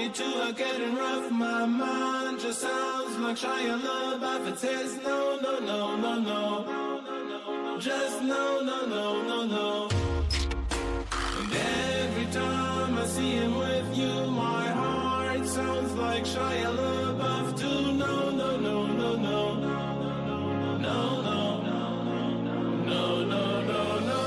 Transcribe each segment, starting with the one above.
you two are getting rough. My mind just sounds like Shia LaBeouf. It says no, no, no, no, no. Just no, no, no, no, no. And every time I see him with you, my heart sounds like Shia LaBeouf too. No, no, no, no, no. No, no, no, no, no, no.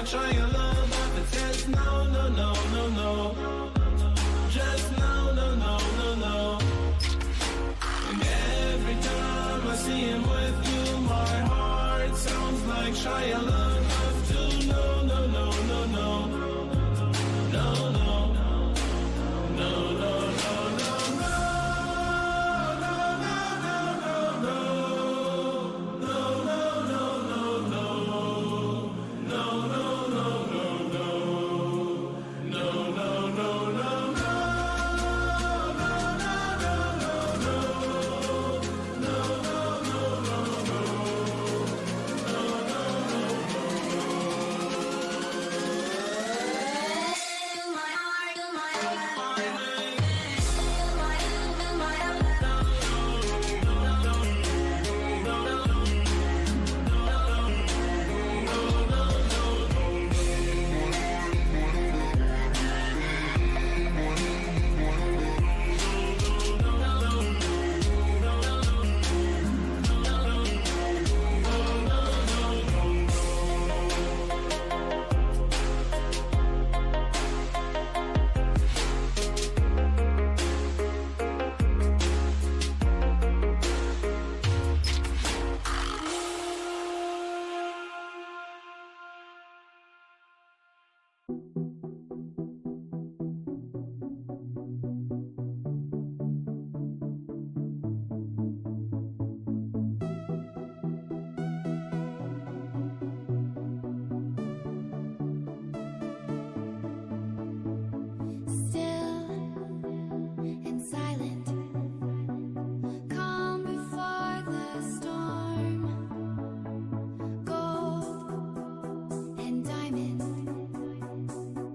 Shia LaBeouf, it says no, no, no, no, no. Just no, no, no, no, no. And every time I see him with you, my heart sounds like Shia LaBeouf too. No, no, no, no, no. No, no. No, no, no, no.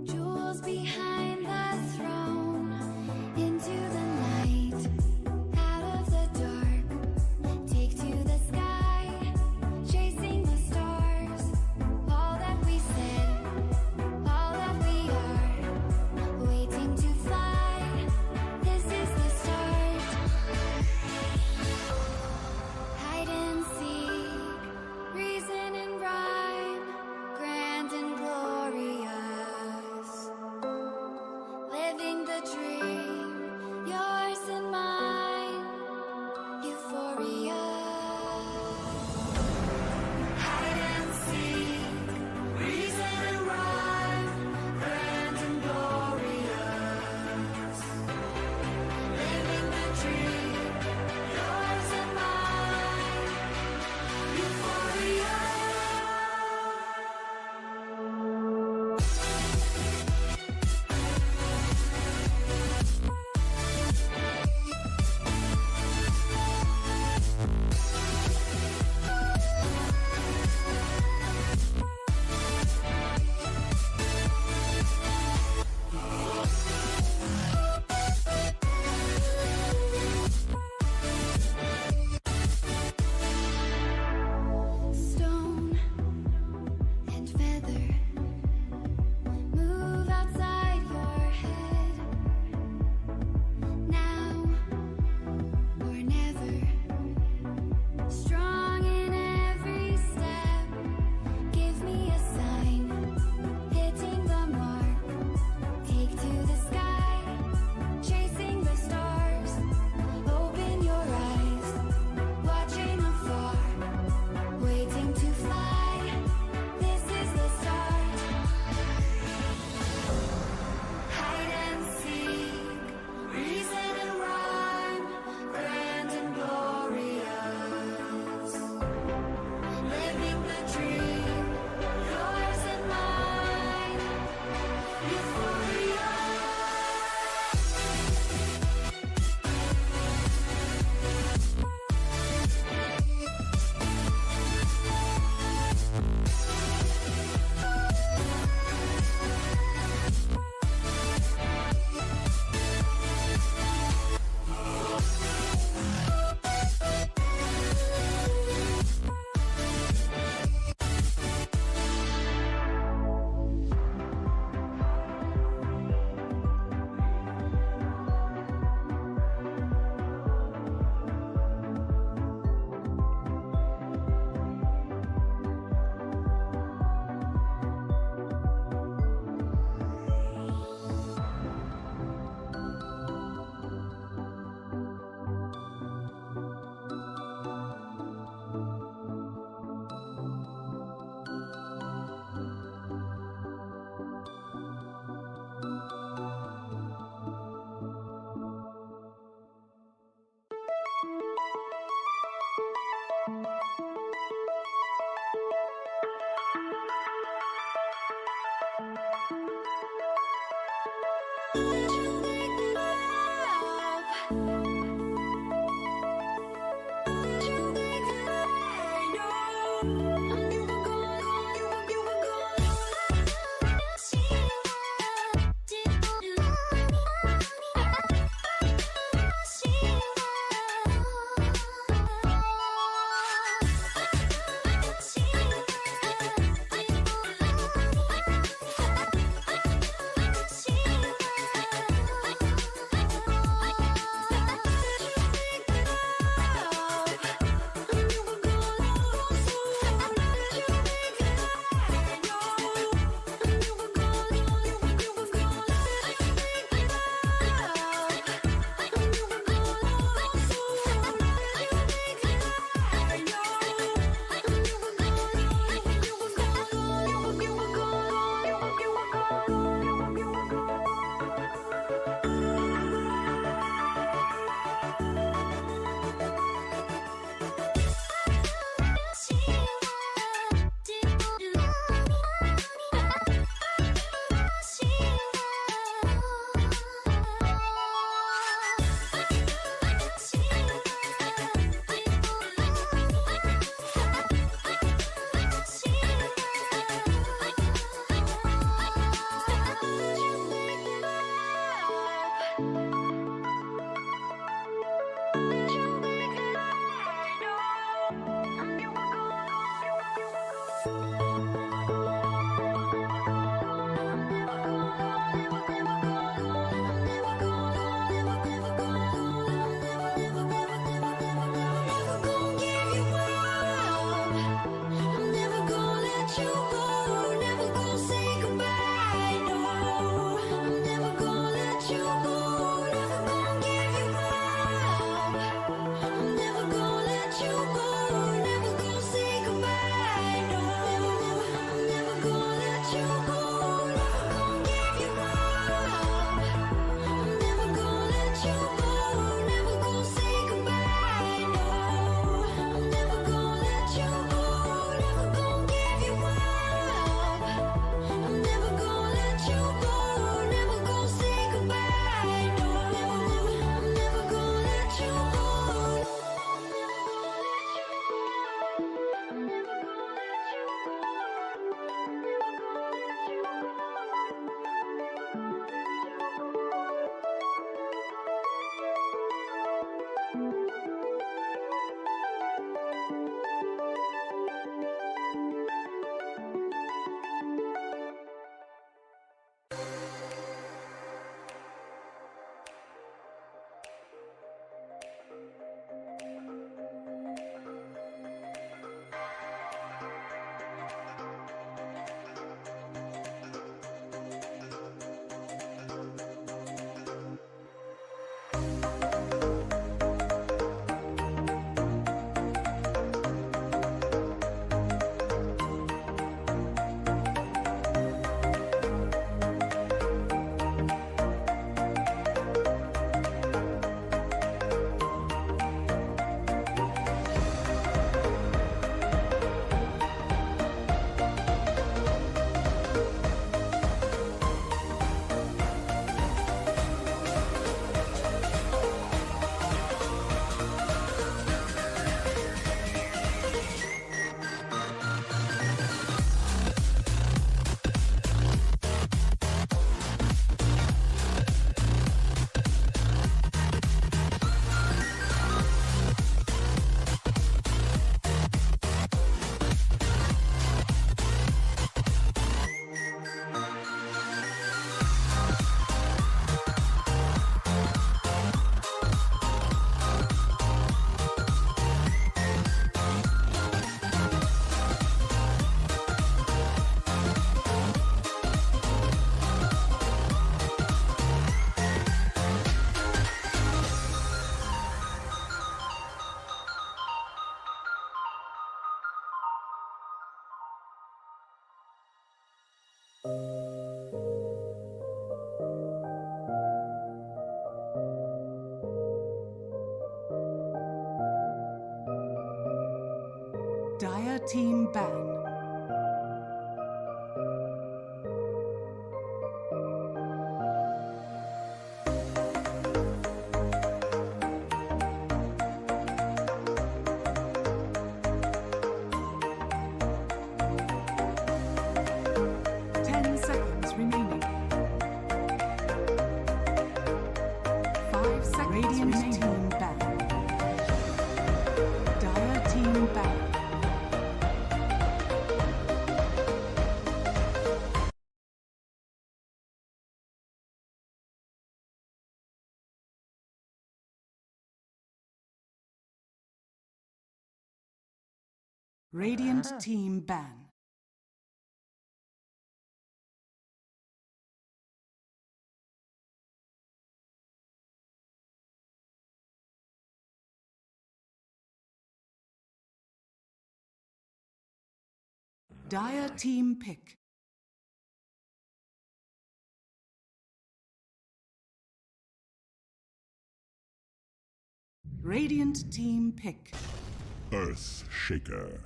Jewel team ban. Radiant team ban. Dire team pick. Radiant team pick. Earth Shaker.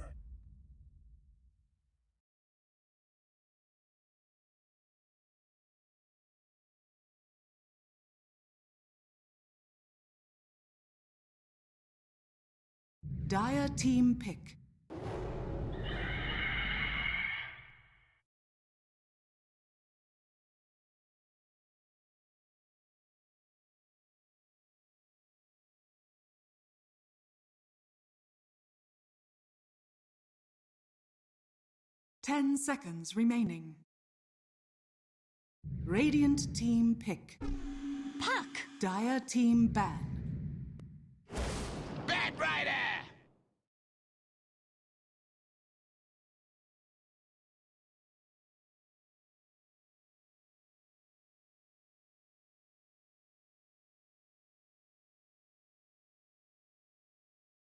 Dire team pick. 10 seconds remaining. Radiant team pick. Puck! Dire team ban. Bat Rider!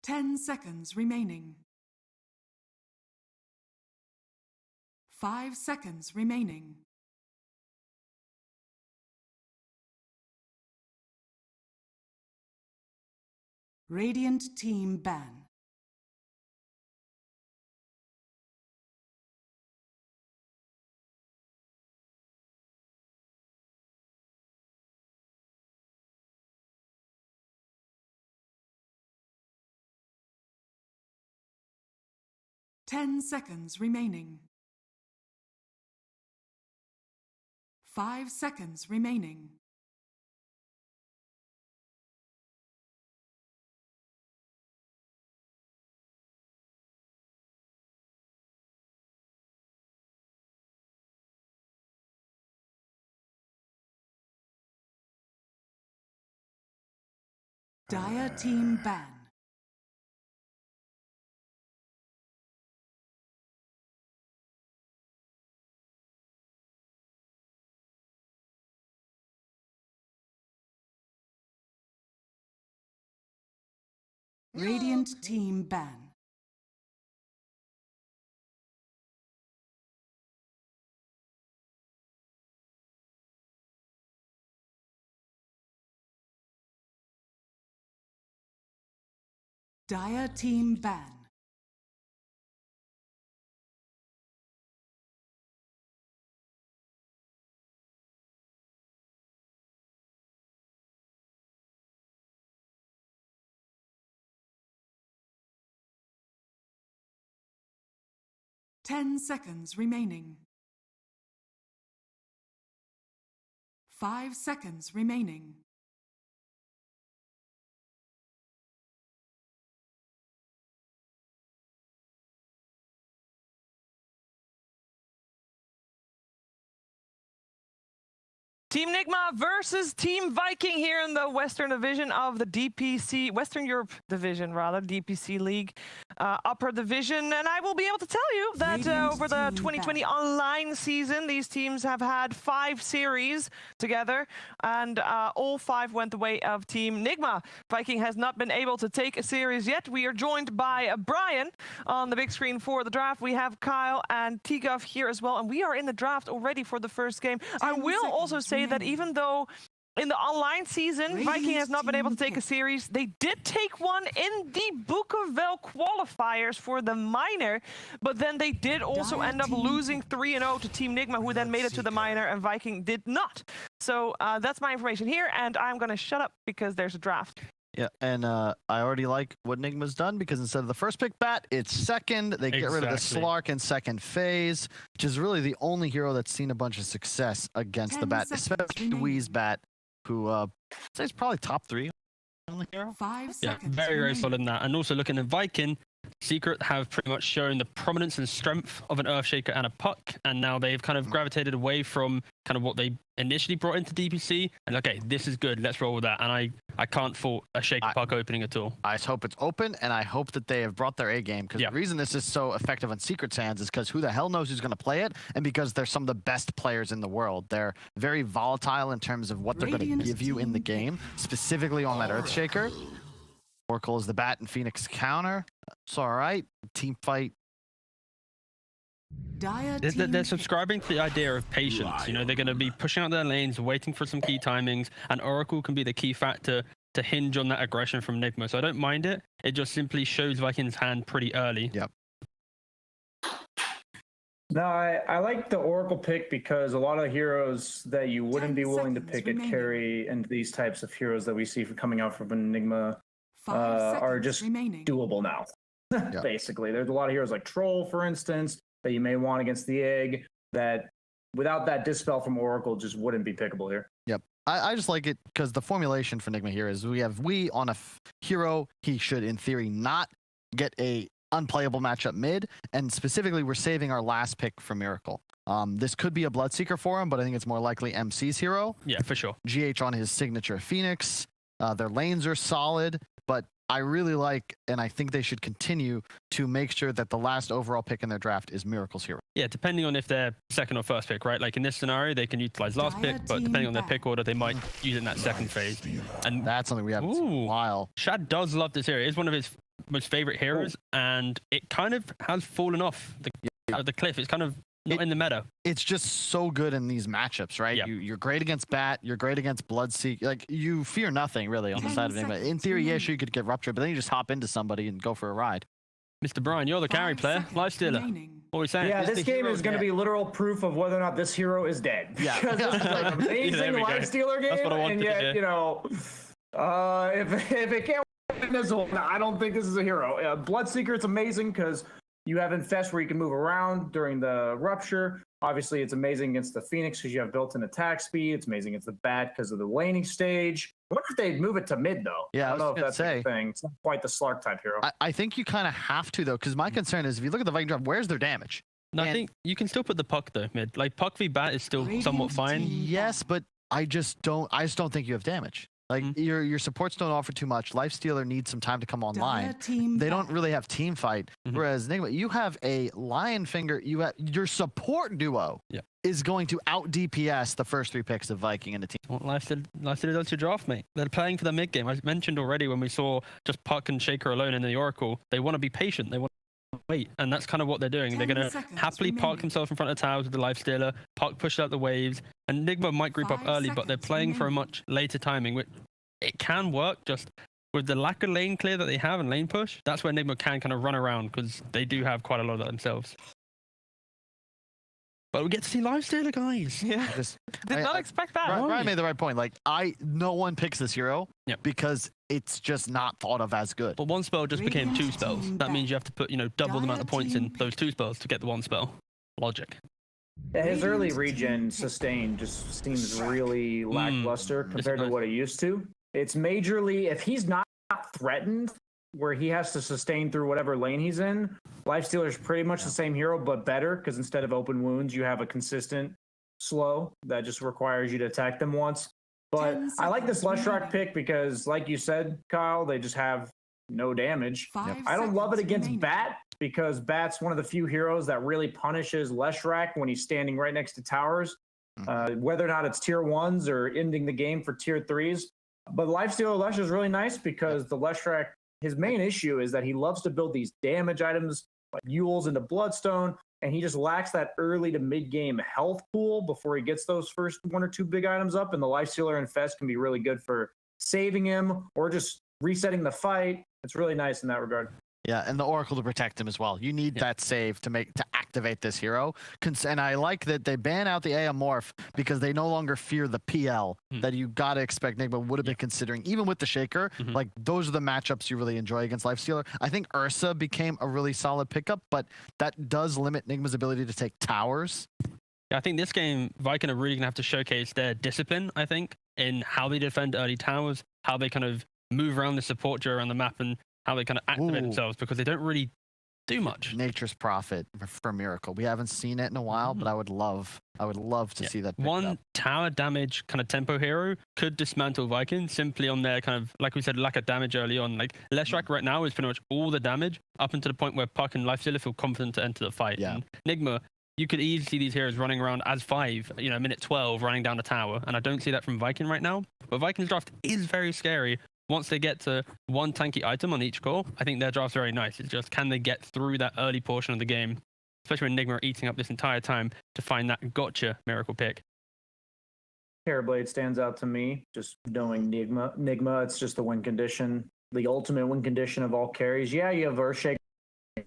Ten seconds remaining. 5 seconds remaining. Radiant team ban. Ten seconds remaining. 5 seconds remaining. Dire team ban. Radiant team ban. Dire team ban. Ten seconds remaining. 5 seconds remaining. Team Nigma versus Team Viking here in the Western Division of the DPC, Western Europe Division rather, DPC League, Upper Division. And I will be able to tell you that over the 2020 online season, these teams have had 5 series together, and all 5 went the way of Team Nigma. Viking has not been able to take a series yet. We are joined by Brian on the big screen for the draft. We have Kyle and Tigov here as well, and we are in the draft already for the first game. I will also say that even though in the online season, Viking has not been able to take a series. They did take one in the Bukovel qualifiers for the minor, but then they did also end up losing 3-0 to Team Nigma, who then made it to the minor, and Viking did not. So that's my information here, and I'm going to shut up because there's a draft. Yeah, and I already like what Nigma's done because instead of the first pick bat, it's second. They get rid of the Slark in second phase, which is really the only hero that's seen a bunch of success against the bat, especially Wee's bat, who is probably top 3 on the hero. 5 Yeah, seconds. very solid in that. And also looking at Viking, Secret have pretty much shown the prominence and strength of an Earthshaker and a Puck, and now they've kind of gravitated away from kind of what they initially brought into DPC, and okay, this is good, let's roll with that. And I can't fault a Shaker Puck opening at all. I just hope it's open, and I hope that they have brought their A game, because the reason this is so effective on Secret's hands is because who the hell knows who's going to play it, and because they're some of the best players in the world. They're very volatile in terms of what they're going to give you in the game, specifically on that Earthshaker. Oracle is the bat and Phoenix counter. It's all right. Team fight. They're subscribing to the idea of patience. You know, they're going to be pushing out their lanes, waiting for some key timings, and Oracle can be the key factor to hinge on that aggression from Nigma. So I don't mind it. It just simply shows Viking's hand pretty early. Yep. No, I like the Oracle pick because a lot of heroes that you wouldn't be willing to pick at carry and these types of heroes that we see coming out from Enigma are just doable now. Basically, there's a lot of heroes like Troll, for instance, that you may want against the Egg that without that Dispel from Oracle just wouldn't be pickable here. Yep. I just like it because the formulation for Nigma here is we have on a hero. He should, in theory, not get a unplayable matchup mid, and specifically we're saving our last pick for Miracle. This could be a Bloodseeker for him, but I think it's more likely MC's hero. Yeah, for sure. GH on his signature Phoenix. Their lanes are solid, but I really like, and I think they should continue to make sure that the last overall pick in their draft is Miracle's hero. Yeah, depending on if they're second or first pick, right? Like in this scenario, they can utilize last pick, but depending on their pick order, they might use it in that second phase. And that's something we haven't seen in a while. Shad does love this hero. It's one of his most favorite heroes, and it kind of has fallen off the cliff. It's kind of not in the meta. It's just so good in these matchups, right? Yeah. You're great against Bat. You're great against Bloodseeker. Like, you fear nothing, really, on the side of Nigma. In theory, yeah, sure, you could get Ruptured, but then you just hop into somebody and go for a ride. Mr. Brian, you're the carry player. Lifestealer. What are we saying? Yeah, this game is going to be literal proof of whether or not this hero is dead. Yeah. Because this is like an amazing Lifestealer game, and yet, you know, if it can't win this one, I don't think this is a hero. Bloodseeker, it's amazing because you have Infest where you can move around during the Rupture. Obviously, it's amazing against the Phoenix because you have built-in attack speed. It's amazing against the Bat because of the laning stage. I wonder if they'd move it to mid, though. Yeah, I don't know if that's a thing. It's not quite the Slark type hero. I think you kind of have to, though, because my concern is if you look at the Viking draft, where's their damage? No, I think you can still put the Puck, though, mid. Like, Puck v Bat is still somewhat fine. Yes, but I just don't think you have damage. Like, your supports don't offer too much. Lifestealer needs some time to come online. They don't really have team fight. Whereas Nigma, you have a Lion Finger. You have your support duo is going to out DPS the first 3 picks of Viking in the team. Well, Lifestealer does your draft, mate. They're playing for the mid game. I mentioned already when we saw just Puck and Shaker alone in the Oracle. They want to be patient. They want to wait, and that's kind of what they're doing. They're going to happily park themselves in front of towers with the Lifestealer. Puck push out the waves, and Nigma might group up early, but they're playing for a much later timing, which it can work just with the lack of lane clear that they have and lane push. That's where Nigma can kind of run around because they do have quite a lot of that themselves. But we get to see Lifestealer, guys. Yeah. Did not expect that. Ryan made the right point. Like, no one picks this hero because it's just not thought of as good. But one spell just became 2 spells. That means you have to put, double the amount of points in those 2 spells to get the 1 spell. Logic. Yeah, his early regen sustain just seems really lackluster compared to what it used to. It's majorly, if he's not threatened, where he has to sustain through whatever lane he's in, Lifestealer is pretty much the same hero, but better, because instead of open wounds, you have a consistent slow that just requires you to attack them once. But I like this Leshrac pick because, like you said, Kyle, they just have no damage. I don't love it against Bat because Bat's one of the few heroes that really punishes Leshrac when he's standing right next to towers, whether or not it's tier 1s or ending the game for tier 3s. But Lifestealer Lesh is really nice because the Leshrac, his main issue is that he loves to build these damage items like Yules into Bloodstone. and he just lacks that early to mid-game health pool before he gets those first 1 or 2 big items up, and the Lifestealer and Fest can be really good for saving him or just resetting the fight. It's really nice in that regard. Yeah, and the Oracle to protect him as well. You need that save to activate this hero. And I like that they ban out the Amorph because they no longer fear the PL that you got to expect Nigma would have been considering. Even with the Shaker, like those are the matchups you really enjoy against Lifestealer. I think Ursa became a really solid pickup, but that does limit Nigma's ability to take towers. Yeah, I think this game, Viking are really going to have to showcase their discipline, I think, in how they defend early towers, how they kind of move around the support around the map, and how they kind of activate themselves, because they don't really do much. Nature's Prophet for Miracle. We haven't seen it in a while, but I would love to see that. One tower damage kind of tempo hero could dismantle Viking simply on their kind of, like we said, lack of damage early on. Like Leshrac right now is pretty much all the damage up until the point where Puck and Lifestealer feel confident to enter the fight. Yeah. And Nigma, you could easily see these heroes running around as 5, minute 12, running down the tower. And I don't see that from Viking right now. But Viking's draft is very scary. Once they get to one tanky item on each core, I think their draft's very nice. It's just, can they get through that early portion of the game, especially when Nigma are eating up this entire time to find that gotcha miracle pick. Terrorblade stands out to me, just knowing Nigma, it's just the win condition, the ultimate win condition of all carries. Yeah, you have Earthshake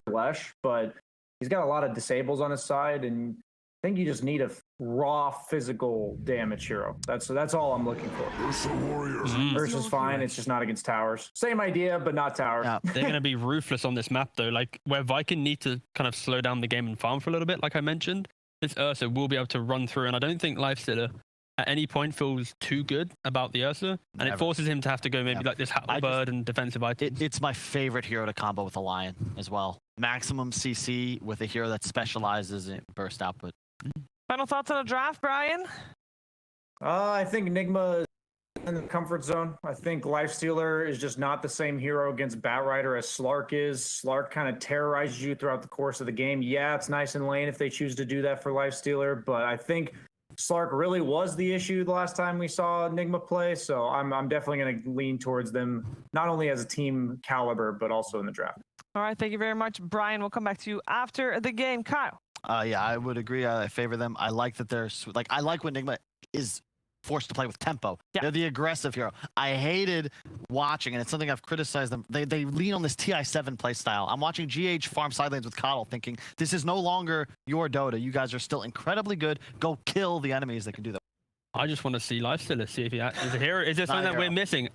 Lesh, but he's got a lot of disables on his side, and I think you just need a raw physical damage hero. That's all I'm looking for. Ursa Warrior. Ursa's fine. It's just not against towers. Same idea, but not towers. Yeah. They're going to be ruthless on this map, though. Like, where Viking need to kind of slow down the game and farm for a little bit, like I mentioned, this Ursa will be able to run through, and I don't think Lifestealer at any point feels too good about the Ursa, and it forces him to have to go maybe like this halberd and defensive items. It's my favorite hero to combo with a Lion as well. Maximum CC with a hero that specializes in burst output. Final thoughts on the draft, Brian? I think Nigma is in the comfort zone. I think Lifestealer is just not the same hero against Batrider as Slark is. Slark kind of terrorizes you throughout the course of the game. Yeah, it's nice in lane if they choose to do that for Lifestealer, but I think Slark really was the issue the last time we saw Nigma play, so I'm definitely going to lean towards them, not only as a team caliber, but also in the draft. All right, thank you very much, Brian. We'll come back to you after the game. Kyle? Yeah, I would agree. I favor them. I like that they're like. I like when Nigma is forced to play with tempo. Yeah. They're the aggressive hero. I hated watching, and it's something I've criticized them. They lean on this TI7 play style. I'm watching GH farm side lanes with Coddle, thinking this is no longer your Dota. You guys are still incredibly good. Go kill the enemies that can do that. I just want to see Lifestealer, see if he is a hero. Is there something that we're missing?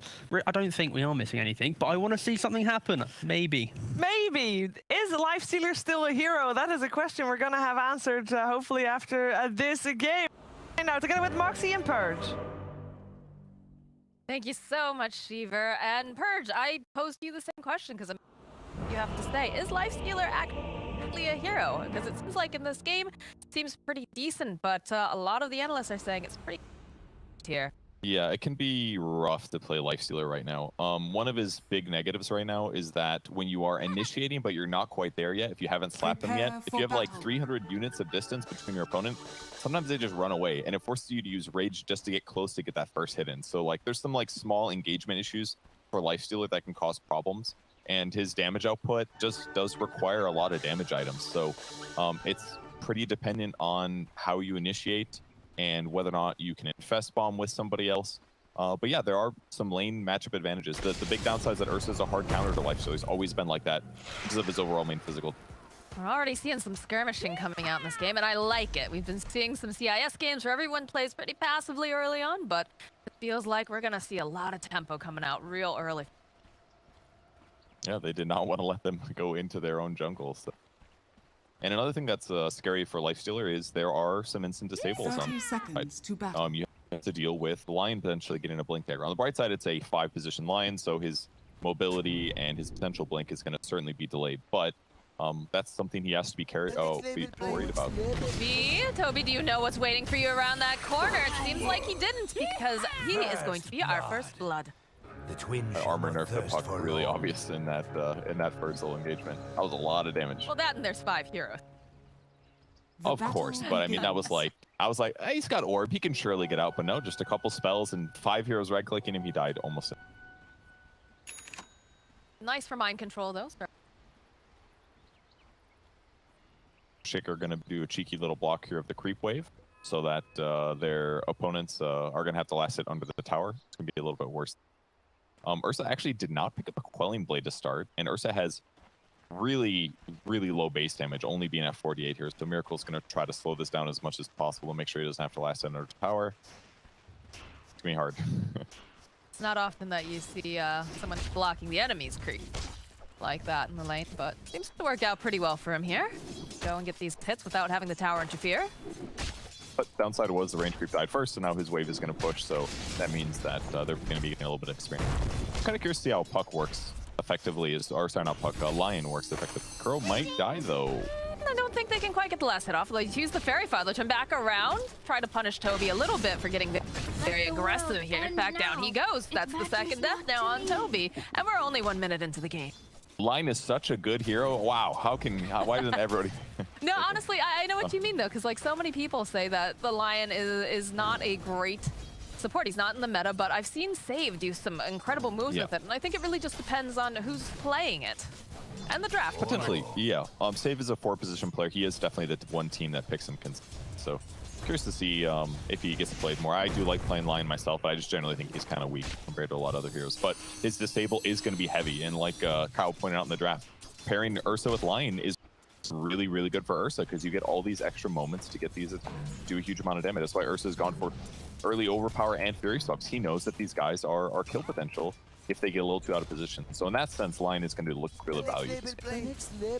I don't think we are missing anything, but I want to see something happen. Maybe. Maybe. Is Lifestealer still a hero? That is a question we're going to have answered hopefully after this game. Now, together with Moxie and Purge. Thank you so much, Shiver. And Purge, I posed you the same question because you have to say, is Lifestealer actually a hero? Because it seems like in this game, it seems pretty decent, but a lot of the analysts are saying it's pretty here. Yeah, it can be rough to play Lifestealer right now. One of his big negatives right now is that when you are initiating, but you're not quite there yet, if you haven't slapped them yet, if you have like 300 units of distance between your opponent, sometimes they just run away, and it forces you to use Rage just to get close to get that first hit in. So like, there's some like small engagement issues for Lifestealer that can cause problems, and his damage output just does require a lot of damage items. So it's pretty dependent on how you initiate and whether or not you can infest bomb with somebody else. But yeah, there are some lane matchup advantages. The big downside is that Ursa is a hard counter to Lifestealer. He's always been like that because of his overall main physical. We're already seeing some skirmishing coming out in this game, and I like it. We've been seeing some CIS games where everyone plays pretty passively early on, but it feels like we're going to see a lot of tempo coming out real early. Yeah, they did not want to let them go into their own jungle. So. And another thing that's scary for Lifestealer is there are some instant disables on you have to deal with the Lion potentially getting a blink dagger. On the bright side, it's a 5-position Lion, so his mobility and his potential blink is going to certainly be delayed. But that's something he has to be worried about. Toby, do you know what's waiting for you around that corner? It seems like he didn't, because he is going to be our first blood. The armor nerf to Puck really obvious in that first little engagement. That was a lot of damage. Well, that and there's 5 heroes. Of course, but I mean, that was like, I was like, hey, he's got orb, he can surely get out, but no, just a couple spells and 5 heroes right-clicking him, he died almost. Nice for mind control, though. Shaker are going to do a cheeky little block here of the creep wave, so that their opponents are going to have to last hit under the tower. It's going to be a little bit worse. Ursa actually did not pick up a Quelling Blade to start, and Ursa has really, really low base damage, only being at 48 here. So Miracle's going to try to slow this down as much as possible to make sure he doesn't have to last hit under the tower. It's going to be hard. It's not often that you see someone blocking the enemy's creep like that in the lane, but seems to work out pretty well for him here. Go and get these hits without having the tower interfere. But downside was the range creep died first, and now his wave is going to push, so that means that they're going to be getting a little bit of experience. I'm kind of curious to see how Puck works effectively, or sorry, not Puck, Lion works effectively. Curl might die, though. I don't think they can quite get the last hit off. Let's use the Fairy Father, turn back around, try to punish Toby a little bit for getting very aggressive here. Back down he goes. That's the second death now on Toby, and we're only 1 minute into the game. Lion is such a good hero. Wow, why doesn't everybody? No, honestly, I know what you mean though, because like so many people say that the Lion is not a great support. He's not in the meta, but I've seen Save do some incredible moves with it, and I think it really just depends on who's playing it. And the draft. Potentially, yeah. Save is a 4-position player. He is definitely the one team that picks him. So curious to see if he gets played more. I do like playing Lion myself, but I just generally think he's kind of weak compared to a lot of other heroes. But his disable is going to be heavy, and like Kyle pointed out in the draft, pairing Ursa with Lion is really, really good for Ursa because you get all these extra moments to get these do a huge amount of damage. That's why Ursa's gone for early overpower and Fury Stalks. He knows that these guys are kill potential if they get a little too out of position. So in that sense, Lion is going to look really valuable.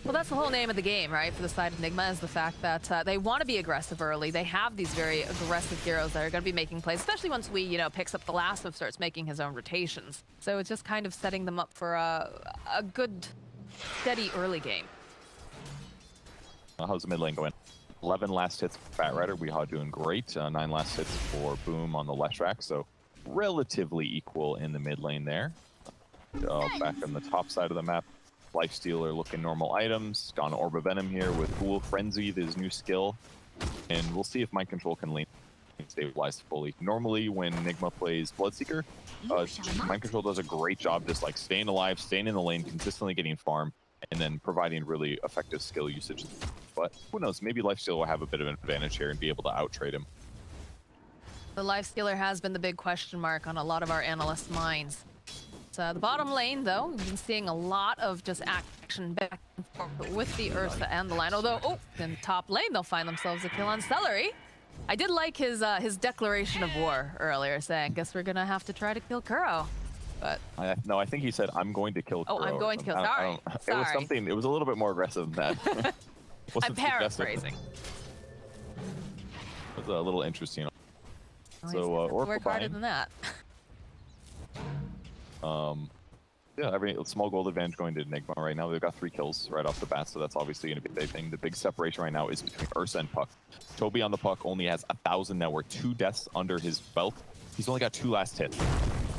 Well, that's the whole name of the game, right? For the side of Nigma is the fact that they want to be aggressive early. They have these very aggressive heroes that are going to be making plays, especially once we, picks up the last of starts making his own rotations. So it's just kind of setting them up for a good, steady early game. How's the mid lane going? 11 last hits for Fat Rider. Weehaw doing great. 9 last hits for Boom on the left track. So relatively equal in the mid lane there. Back on the top side of the map, Lifestealer looking normal items. Gone Orb of Venom here with Ghoul Frenzy, his new skill. And we'll see if Mind Control can stabilize fully. Normally when Nigma plays Bloodseeker, Mind Control does a great job just like staying alive, staying in the lane, consistently getting farm, and then providing really effective skill usage. But who knows, maybe Lifestealer will have a bit of an advantage here and be able to out-trade him. The Lifestealer has been the big question mark on a lot of our analysts' minds. So the bottom lane, though, we've been seeing a lot of just action back and forth with the Ursa and the Lion. Although, in top lane, they'll find themselves a kill on Celery. I did like his declaration of war earlier, saying, guess we're gonna have to try to kill Kuro. But no, I think he said, I'm going to kill Kuro. Oh, I'm going to kill, sorry. It was something, it was a little bit more aggressive than that. I'm paraphrasing. It was a little interesting. Well, so, or work harder than that. Yeah, every small gold advantage going to Nigma right now. They've got 3 kills right off the bat, so that's obviously going to be a big thing. The big separation right now is between Ursa and Puck. Toby on the Puck only has 1,000 now. We're 2 deaths under his belt. He's only got 2 last hits.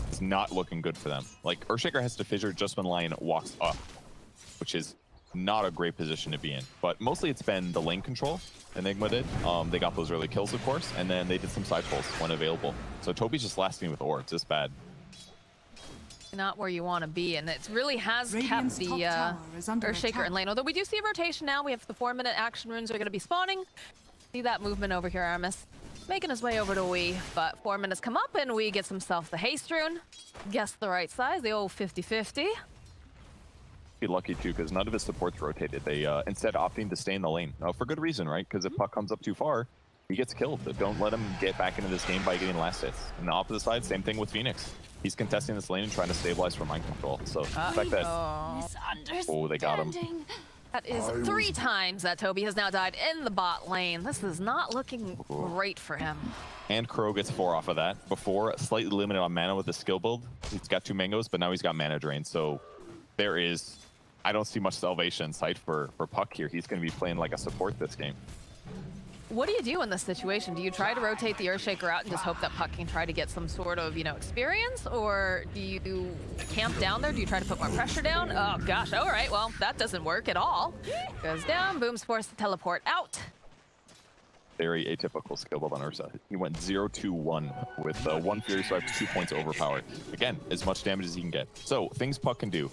It's not looking good for them. Like, Earthshaker has to fissure just when Lion walks up, which is not a great position to be in. But mostly it's been the lane control Enigma did. They got those early kills, of course, and then they did some side pulls when available. So Toby's just lasting with orbs. It's bad. Not where you want to be, and it really has kept the Earthshaker in lane. Although we do see a rotation now. We have the 4-minute action runes are going to be spawning. See that movement over here, Aramis. Making his way over to Wee, but 4 minutes come up and Wee gets himself the haste rune. Guess the right size, the old 50-50. Be lucky too, because none of his supports rotated. They instead opting to stay in the lane. For good reason, right? Because if Puck comes up too far, he gets killed. Don't let him get back into this game by getting last hits. And the opposite side, same thing with Phoenix. He's contesting this lane and trying to stabilize for mind control. So the fact that they got him. That is 3 times that Toby has now died in the bot lane. This is not looking great for him. And Crow gets 4 off of that. Before, slightly limited on mana with the skill build. He's got 2 mangoes, but now he's got mana drain. So there is, I don't see much salvation in sight for Puck here. He's going to be playing like a support this game. What do you do in this situation? Do you try to rotate the Earthshaker out and just hope that Puck can try to get some sort of, experience? Or do you camp down there? Do you try to put more pressure down? Oh gosh, all right, well, that doesn't work at all. Goes down, Boom's forced to teleport out. Very atypical skill build on Ursa. He went 0-2-1 with 1 Fury Swipe, 2 points overpowered. Again, as much damage as he can get. So, things Puck can do.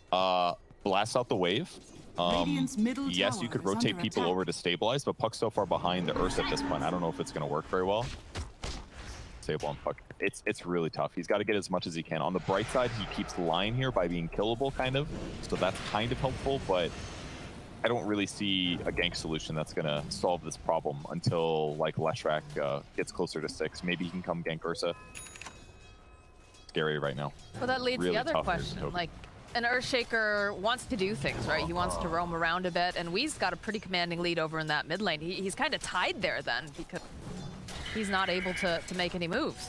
Blast out the wave. Yes, you could rotate people over to stabilize, but Puck's so far behind the Ursa at this point. I don't know if it's going to work very well. Stable on Puck. It's really tough. He's got to get as much as he can. On the bright side, he keeps the line here by being killable, kind of. So that's kind of helpful, but I don't really see a gank solution that's going to solve this problem until like Leshrac gets closer to 6. Maybe he can come gank Ursa. Scary right now. Well, that leads really to the other question. Like, an Earthshaker wants to do things, right? He wants to roam around a bit, and Wee's got a pretty commanding lead over in that mid lane. He's kind of tied there then, because he's not able to make any moves.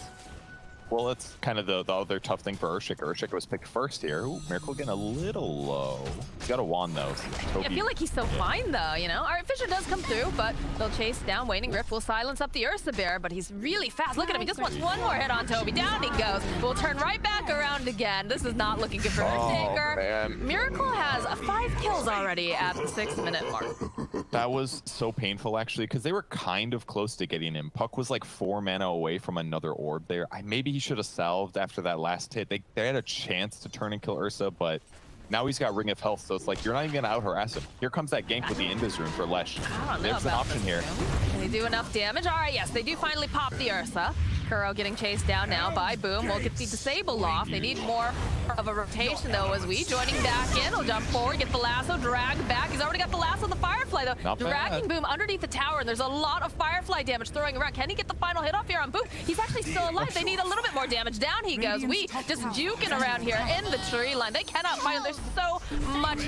Well, that's kind of the other tough thing for Earthshaker. Earthshaker was picked first here. Ooh, Miracle getting a little low. He's got a wand, though. So I feel like he's so fine, though, you know? Art Fisher does come through, but they'll chase down. Waning Rift will silence up the Ursa Bear, but he's really fast. Look at him. He just wants one more hit on Toby. Down he goes. We'll turn right back around again. This is not looking good for Earthshaker. Miracle has 5 kills already at the 6-minute mark. That was so painful, actually, because they were kind of close to getting him. Puck was like 4 mana away from another orb there. Maybe he should have salved after that last hit. They had a chance to turn and kill Ursa, but now he's got Ring of Health, so it's like you're not even gonna out-harass him. Here comes that gank with the Invis rune for Lesh. There's an option here. Can they do enough damage? All right, yes, they do finally pop the Ursa. Kuro getting chased down now by Boom. We'll get the disable off. They need more of a rotation, though, as we joining back in. He'll jump forward, get the lasso, drag back. He's already got the lasso of the Firefly, though. Not dragging bad. Boom underneath the tower, and there's a lot of Firefly damage throwing around. Can he get the final hit off here on Boom? He's actually still alive. They need a little bit more damage. Down he goes. We just juking around here in the tree line. They cannot find him. There's so much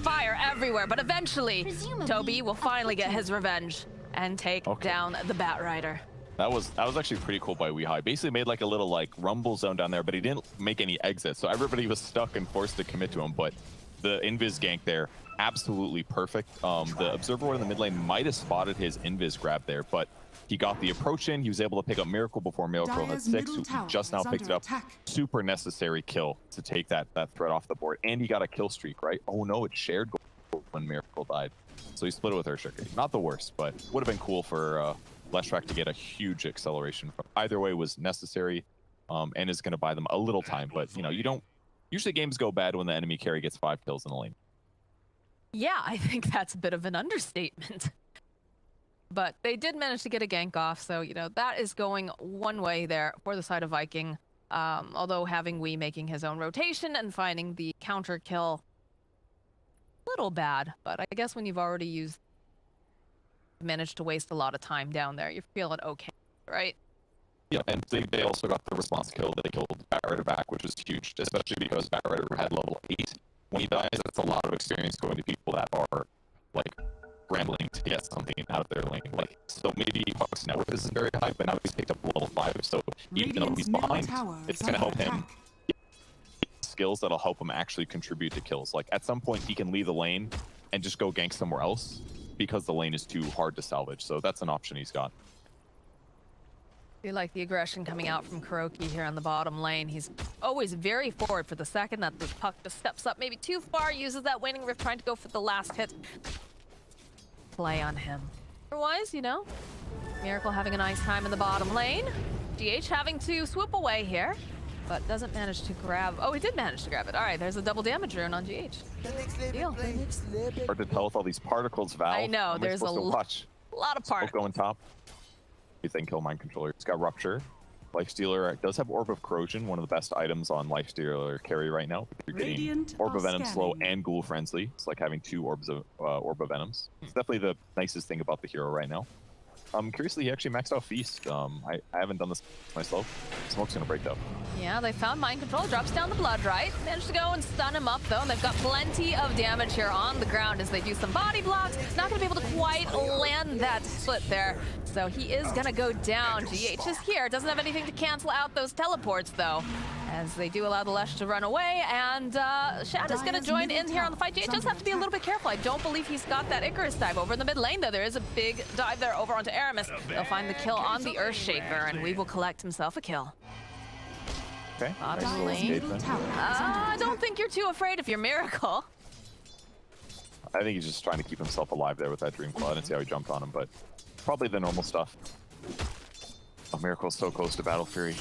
fire everywhere, but eventually, Toby will finally get his revenge and take down the Bat Rider. That was actually pretty cool by Weehigh. Basically made like a little like rumble zone down there, but he didn't make any exits. So everybody was stuck and forced to commit to him. But the Invis gank there, absolutely perfect. The Observer Ward in the mid lane might have spotted his Invis grab there, but he got the approach in. He was able to pick up Miracle before Miracle had 6, who just now picked it up. Super necessary kill to take that threat off the board. And he got a kill streak, right? Oh no, it shared gold when Miracle died. So he split it with Earthshaker. Not the worst, but would have been cool for Leshrac to get a huge acceleration from. Either way was necessary, and is going to buy them a little time. But you know, you don't usually games go bad when the enemy carry gets 5 kills in the lane. Yeah, I think that's a bit of an understatement. But they did manage to get a gank off, so you know that is going one way there for the side of Viking. Although having Wee making his own rotation and finding the counter kill, a little bad. But I guess when you've already managed to waste a lot of time down there, you're feeling okay, right? Yeah, and they also got the response kill. They killed Bat Rider back, which was huge, especially because Bat Rider had level 8. When he dies, that's a lot of experience going to people that are like scrambling to get something out of their lane. Like, so maybe Puck's net worth isn't very high, but now he's picked up level 5, so even though he's behind, it's going to help him get skills that'll help him actually contribute to kills. Like, at some point, he can leave the lane and just go gank somewhere else, because the lane is too hard to salvage. So that's an option he's got. I like the aggression coming out from Curcuit here on the bottom lane. He's always very forward for the second that the puck just steps up maybe too far, uses that Waning Rift trying to go for the last hit. Play on him. Otherwise, you know, Miracle having a nice time in the bottom lane. GH having to swoop away here, but doesn't manage to grab. Oh, he did manage to grab it. All right, there's a double damage rune on GH. Deal. Hard to tell with all these particles, Val. I know, there's a lot of particles. Going top. You think kill Mind Controller. It's got Rupture. Lifestealer does have Orb of Corrosion, one of the best items on Lifestealer carry right now. You're getting Orb of Venom slow and Ghoul Frenzy. It's like having 2 orbs of Orb of Venoms. It's definitely the nicest thing about the hero right now. Curiously, he actually maxed out Feast. I haven't done this myself. Smoke's gonna break though. Yeah, they found Mind Control, drops down the Blood Right. Managed to go and stun him up though, and they've got plenty of damage here on the ground as they do some body blocks. Not gonna be able to quite land that split there. So he is gonna go down. GH is here, doesn't have anything to cancel out those teleports though, as they do allow the Lesh to run away, and Shad is gonna join in here on the fight. GH just have to be a little bit careful. I don't believe he's got that Icarus dive over in the mid lane though. There is a big dive there over onto Aramis. They'll find the kill on the Earthshaker, and we will collect himself a kill. Okay. Bottom lane. I don't think you're too afraid if you're Miracle. I think he's just trying to keep himself alive there with that Dream Claw. I didn't see how he jumped on him, but probably the normal stuff. Oh, Miracle's so close to Battle Fury.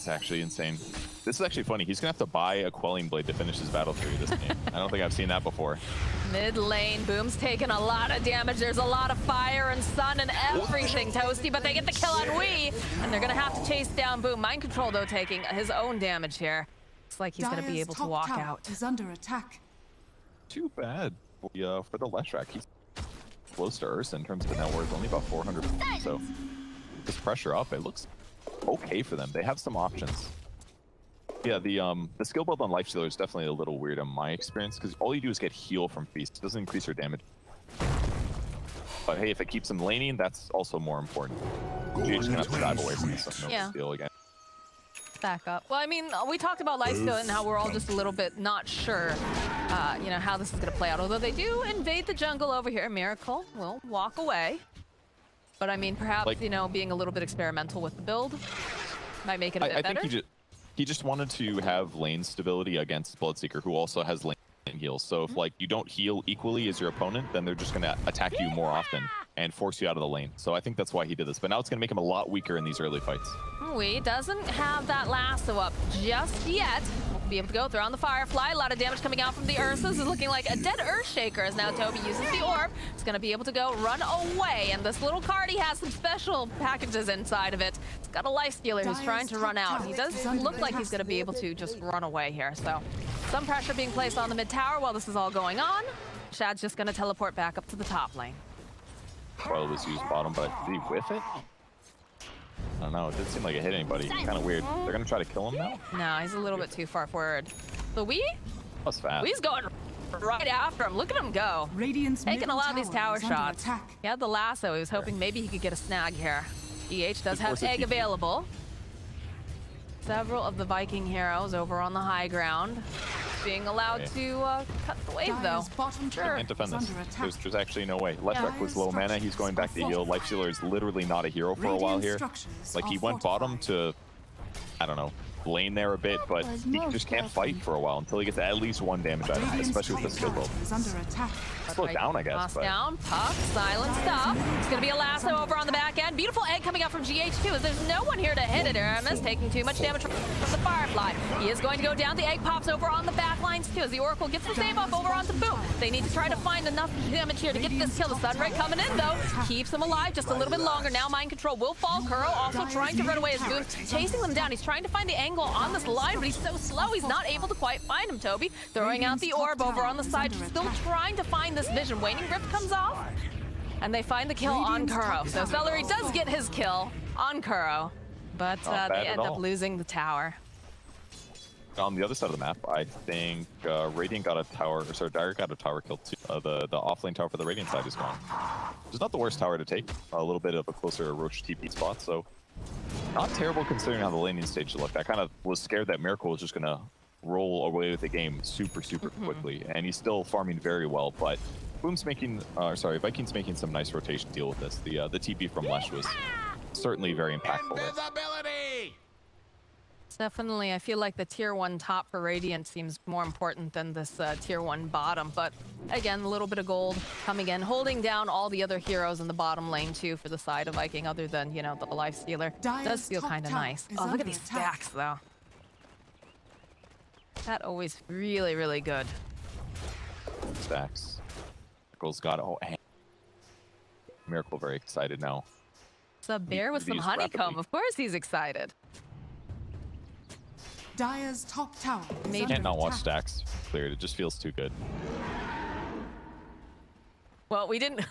It's actually insane. This is actually funny. He's gonna have to buy a Quelling Blade to finish his battle through this game. I don't think I've seen that before. Mid lane, Boom's taking a lot of damage. There's a lot of fire and sun and everything, Toasty, but they get the kill on Wee, and they're gonna have to chase down Boom. Mind Control, though, taking his own damage here. Looks like he's gonna be able to walk out. Is under attack. Too bad for the Leshrac. He's close to Ursa in terms of the net worth, only about 400. So this pressure up, it looks okay for them. They have some options. Yeah, the skill build on Lifestealer is definitely a little weird in my experience, because all you do is get heal from Feast. It doesn't increase your damage. But hey, if it keeps them laning, that's also more important. You're just gonna have to dive away from this. No steal again. Back up. Well, I mean, we talked about Lifestealer and how we're all just a little bit not sure, you know, how this is gonna play out. Although they do invade the jungle over here. Miracle will walk away. But I mean, perhaps, like, you know, being a little bit experimental with the build might make it a bit better. I think he just wanted to have lane stability against Bloodseeker, who also has lane heals. So if like you don't heal equally as your opponent, then they're just gonna attack you more often and force you out of the lane. So I think that's why he did this. But now it's gonna make him a lot weaker in these early fights. Wee doesn't have that lasso up just yet. Won't be able to go throw on the Firefly. A lot of damage coming out from the Ursas. Is looking like a dead Earthshaker as now Toby uses the orb. It's gonna be able to go run away. And this little cardy has some special packages inside of it. It's got a Lifestealer who's trying to run out. He does look like he's gonna be able to just run away here. So some pressure being placed on the mid tower while this is all going on. Shad's just gonna teleport back up to the top lane. Well, it was used bottom, but did he whiff it? I don't know. It didn't seem like it hit anybody. Kind of weird. They're gonna try to kill him now? No, he's a little bit too far forward. The Wee? That's fast. Wee's going right after him. Look at him go. Radiant's taking a lot of these tower shots. Attack. He had the lasso. He was hoping maybe he could get a snag here. EH does have egg available. Several of the Viking heroes over on the high ground. Being allowed to cut the wave, though. Sure. Can't defend this. There's actually no way. Leshrac was low mana. He's going back to heal. Lifestealer is literally not a hero for a while here. Like, he went bottom to, I don't know, lane there a bit, but he just can't fight for a while until he gets at least one damage out of it, especially with the skill build. Slow it down, I guess. Down, puck, silent stop. It's going to be a lasso over on the back end. Beautiful egg coming out from GH2 as there's no one here to hit it. Aramis taking too much damage from the Firefly. He is going to go down. The egg pops over on the back lines too as the Oracle gets the save off over onto Boom. They need to try to find enough damage here to get this kill. The Sunray coming in though. Keeps him alive just a little bit longer. Now Mind Control will fall. Kuro also trying to run away as Boom chasing them down. He's trying to find the angle on this line, but he's so slow he's not able to quite find him, Toby. Throwing out the orb over on the side. Still trying to find this vision. Waning Rift comes off, and they find the kill on Kuro. So Celery does get his kill on Kuro, but they end up losing the tower. On the other side of the map, I think Radiant got a tower, or sorry, Dire got a tower kill too. The offlane tower for the Radiant side is gone. It's not the worst tower to take. A little bit of a closer Roach TP spot, so not terrible considering how the laning stage looked. I kind of was scared that Miracle was just gonna roll away with the game super quickly, and he's still farming very well, but Boom's making, Viking's making some nice rotation deal with this. The TP from Lesh was certainly very impactful. Definitely, I feel like the tier 1 top for Radiant seems more important than this tier 1 bottom, but again, a little bit of gold coming in, holding down all the other heroes in the bottom lane too for the side of Viking, other than, you know, the Lifestealer. Does feel kind of nice. Oh, look at these stacks though. That always really good. Stacks. Miracle's got Miracle very excited now. It's a bear with some honeycomb. Of course he's excited. Dire's top tower. You can't not watch stacks cleared. It just feels too good. Well, we didn't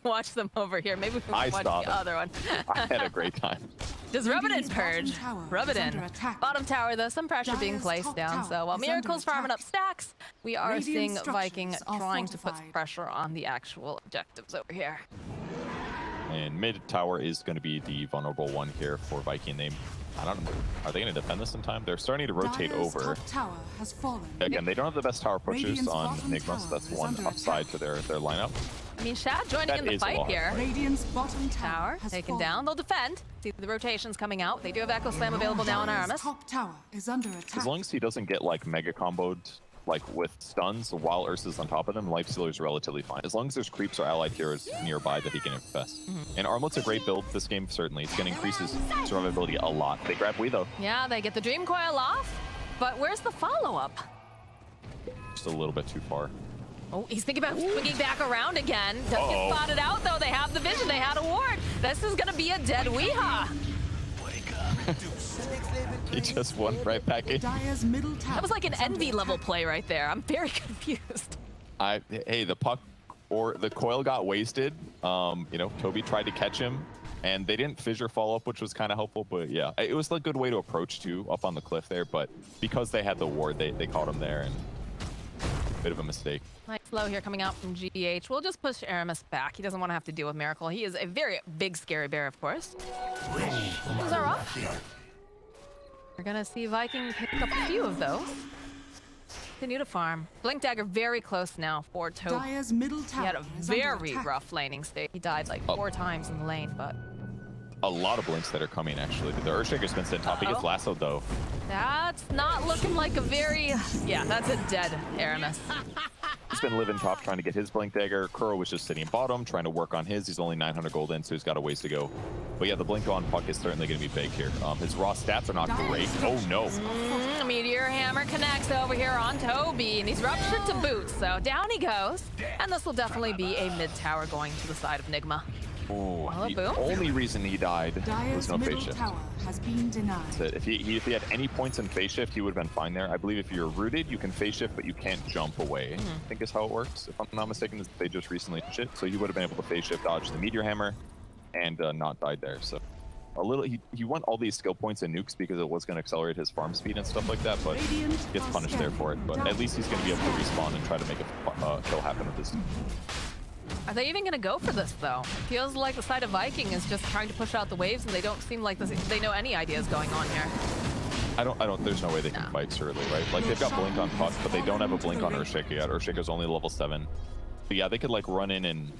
watch them over here. Maybe we watch the other one. I had a great time. Just rub it in, Purge. Rub it in. Bottom tower, though, some pressure being placed down. So while Miracle's farming up stacks, we are seeing Viking trying to put some pressure on the actual objectives over here. And mid tower is going to be the vulnerable one here for Viking. I don't know. Are they going to defend this in time? They're starting to rotate over. Again, they don't have the best tower pushers on Nigma, so that's one upside to their lineup. I mean, Shad joining in the fight here. Radiant's bottom tower taken down. They'll defend. See the rotations coming out. They do have Echo Slam available now on Aramis. Top tower is under attack. As long as he doesn't get like mega comboed like with stuns while Ursa's on top of them, Lifestealer's relatively fine. As long as there's creeps or allied heroes nearby that he can infest. And Armlet's a great build this game, certainly. It's going to increase his survivability a lot. They grab Wii though. Yeah, they get the Dream Coil off, but where's the follow-up? Just a little bit too far. Oh, he's thinking about swinging back around again. Doesn't get spotted out though. They have the vision. They had a ward. This is gonna be a dead Weeha. He just went right back in. Dire's middle tower That was like an is under envy level attack. play right there. I'm very confused. Hey, the puck or the coil got wasted. You know, Toby tried to catch him, and they didn't fissure follow up, which was kind of helpful. But yeah, it was a good way to approach too, up on the cliff there. But because they had the ward, they caught him there, and bit of a mistake. Nice slow here coming out from GH. We'll just push Aramis back. He doesn't want to have to deal with Miracle. He is a very big, scary bear, of course. Those are off. We're gonna see Viking pick up a few of those. Continue to farm. Blink Dagger very close now for Toby. Dire's middle He tower had a is under very attack. rough laning state. He died like 4 times in the lane, but A lot of blinks that are coming actually. The Earthshaker's been sent top. He gets lassoed though. that's not looking like a very... Yeah, that's a dead Aramis. He's been living top trying to get his Blink Dagger. Kuro was just sitting bottom trying to work on his. He's only 900 gold in, so he's got a ways to go. But yeah, the blink on puck is certainly going to be big here. His raw stats are not great. Oh no. Meteor Hammer connects over here on Toby, and he's ruptured to boot, so down he goes. And this will definitely be a mid tower going to the side of Nigma. Oh, Well, the boom. only reason he died was Dire's no phase middle shift. tower has been denied. That's it. If he had any points in phase shift, he would have been fine there. I believe if you're rooted, you can phase shift, but you can't jump away. I think is how it works. If I'm not mistaken, they just recently changed it, so he would have been able to phase shift, dodge the Meteor Hammer, and not died there. So a little, he won all these skill points and nukes because it was going to accelerate his farm speed and stuff like that, but Radiant gets are punished there for it. But at least he's going to be able to respawn and try to make a kill happen with this. Are they even going to go for this, though? Feels like the side of Viking is just trying to push out the waves, and they don't seem like they know any ideas going on here. I don't. There's no way they can fight Surly, right? Like they've got blink on puck, but they don't have a blink on Earthshaker yet. Earthshaker's only level 7. But yeah, they could like run in and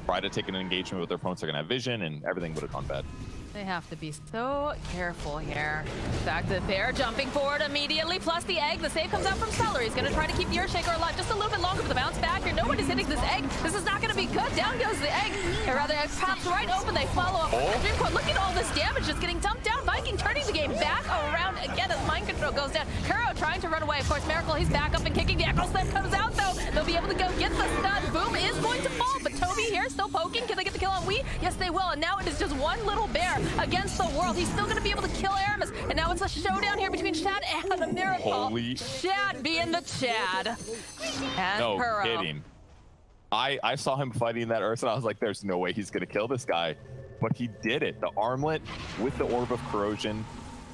try to take an engagement with their opponents. They're gonna have vision, and everything would have gone bad. They have to be so careful here. The fact that they're jumping forward immediately, plus the egg. The save comes out from Celery. He's going to try to keep the Earthshaker alive just a little bit longer for the bounce back here. Nobody's hitting this egg. This is not going to be good. Down goes the egg. Or rather, it pops right open. They follow up. Dreamcore, look at all this damage just getting dumped down. Viking turning the game back around again as mind control goes down. Kuro trying to run away. Of course, Miracle, he's back up and kicking. The Echo Slam comes out, though. They'll be able to go get the stun. Boom is going to fall, but Toby here still poking. Can they get the kill on Wii? Yes, they will. And now it is just one little bear against the world. He's still going to be able to kill Aramis. And now it's a showdown here between Chad and a Miracle. Holy... Chad being the Chad. And No Kuro. kidding. I saw him fighting that Earth, and I was like, there's no way he's going to kill this guy. But he did it. The armlet with the Orb of Corrosion,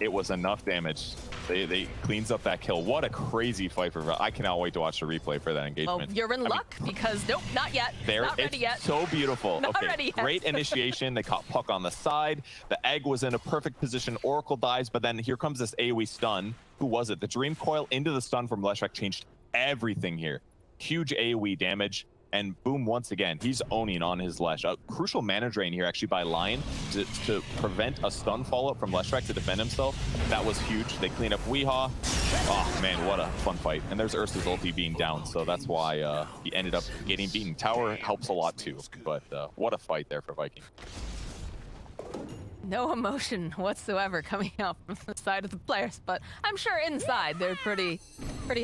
it was enough damage. They cleans up that kill. What a crazy fight for... I cannot wait to watch the replay for that engagement. Well, you're in luck because nope, not yet. Not ready yet. So beautiful. Not okay, ready yet. Great initiation. They caught puck on the side. The egg was in a perfect position. Oracle dies, but then here comes this AoE stun. Who was it? The Dream Coil into the stun from Leshrac changed everything here. Huge AoE damage. And boom, once again, he's owning on his Lesh. A crucial mana drain here actually by Lion to prevent a stun follow-up from Leshrac to defend himself. That was huge. They clean up Weehaw. Oh man, what a fun fight. And there's Ursa's ulti being down, so that's why he ended up getting beaten. Tower helps a lot too, but what a fight there for Viking. No emotion whatsoever coming out from the side of the players, but I'm sure inside they're pretty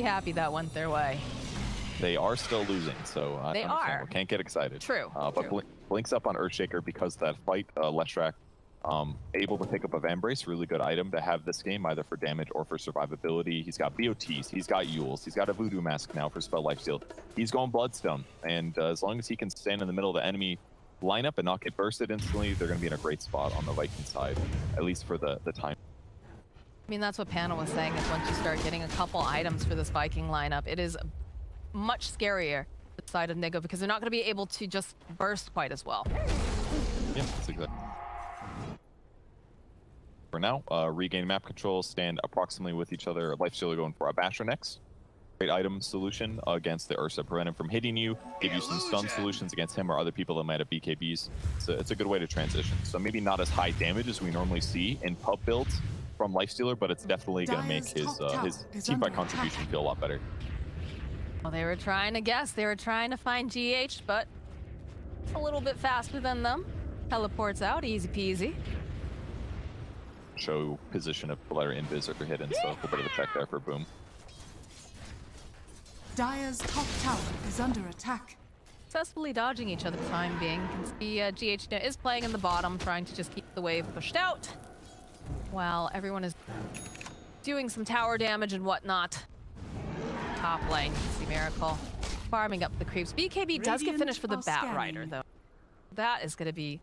happy that went their way. They are still losing, so They are. we can't get excited. True. But true. Blinks up on Earthshaker because that fight, Leshrac able to pick up a Vambrace, really good item to have this game, either for damage or for survivability. He's got BOTs, he's got Yules, he's got a Voodoo Mask now for spell lifesteal. He's going Bloodstone, and as long as he can stand in the middle of the enemy lineup and not get bursted instantly, they're going to be in a great spot on the Viking side, at least for the time. I mean, that's what Panel was saying, is once you start getting a couple items for this Viking lineup, it is much scarier the side of Nigo because they're not going to be able to just burst quite as well. Yeah, that's exactly. For now, regain map control, stand approximately with each other. Lifestealer going for a Basher next. Great item solution against the Ursa. Prevent him from hitting you, give you some stun solutions against him or other people that might have BKBs. It's a good way to transition. So maybe not as high damage as we normally see in pub builds from Lifestealer, but it's definitely going to make his team fight contribution feel a lot better. Well, they were trying to guess. They were trying to find GH, but a little bit faster than them. Teleports out, easy peasy. Show position of the letter invis or hidden, so a little bit of a check there for Boom. Dire's top tower is under attack. Successfully dodging each other for the time being. You can see GH is playing in the bottom, trying to just keep the wave pushed out, while everyone is doing some tower damage and whatnot. Top lane, you see Miracle farming up the creeps. BKB does get finished for the Bat Rider, though. That is going to be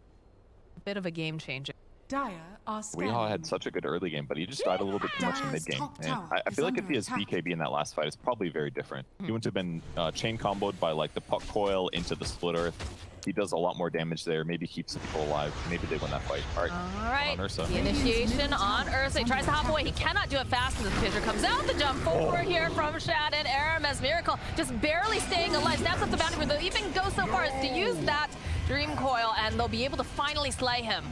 a bit of a game changer. Dire are We all had such a good early game, but he just died a little bit too much in mid game. And I feel like if he has BKB in that last fight, it's probably very different. He wouldn't have been chain comboed by like the puck coil into the split earth. He does a lot more damage there. Maybe keeps people alive. Maybe they win that fight. All right. On Ursa. The initiation on Ursa. He tries to hop away. He cannot do it fast as the fissure comes out. The jump forward here from Shad and Aramis. Miracle just barely staying alive. Snaps up the boundary. They'll even go so far as to use that Dream Coil, and they'll be able to finally slay him.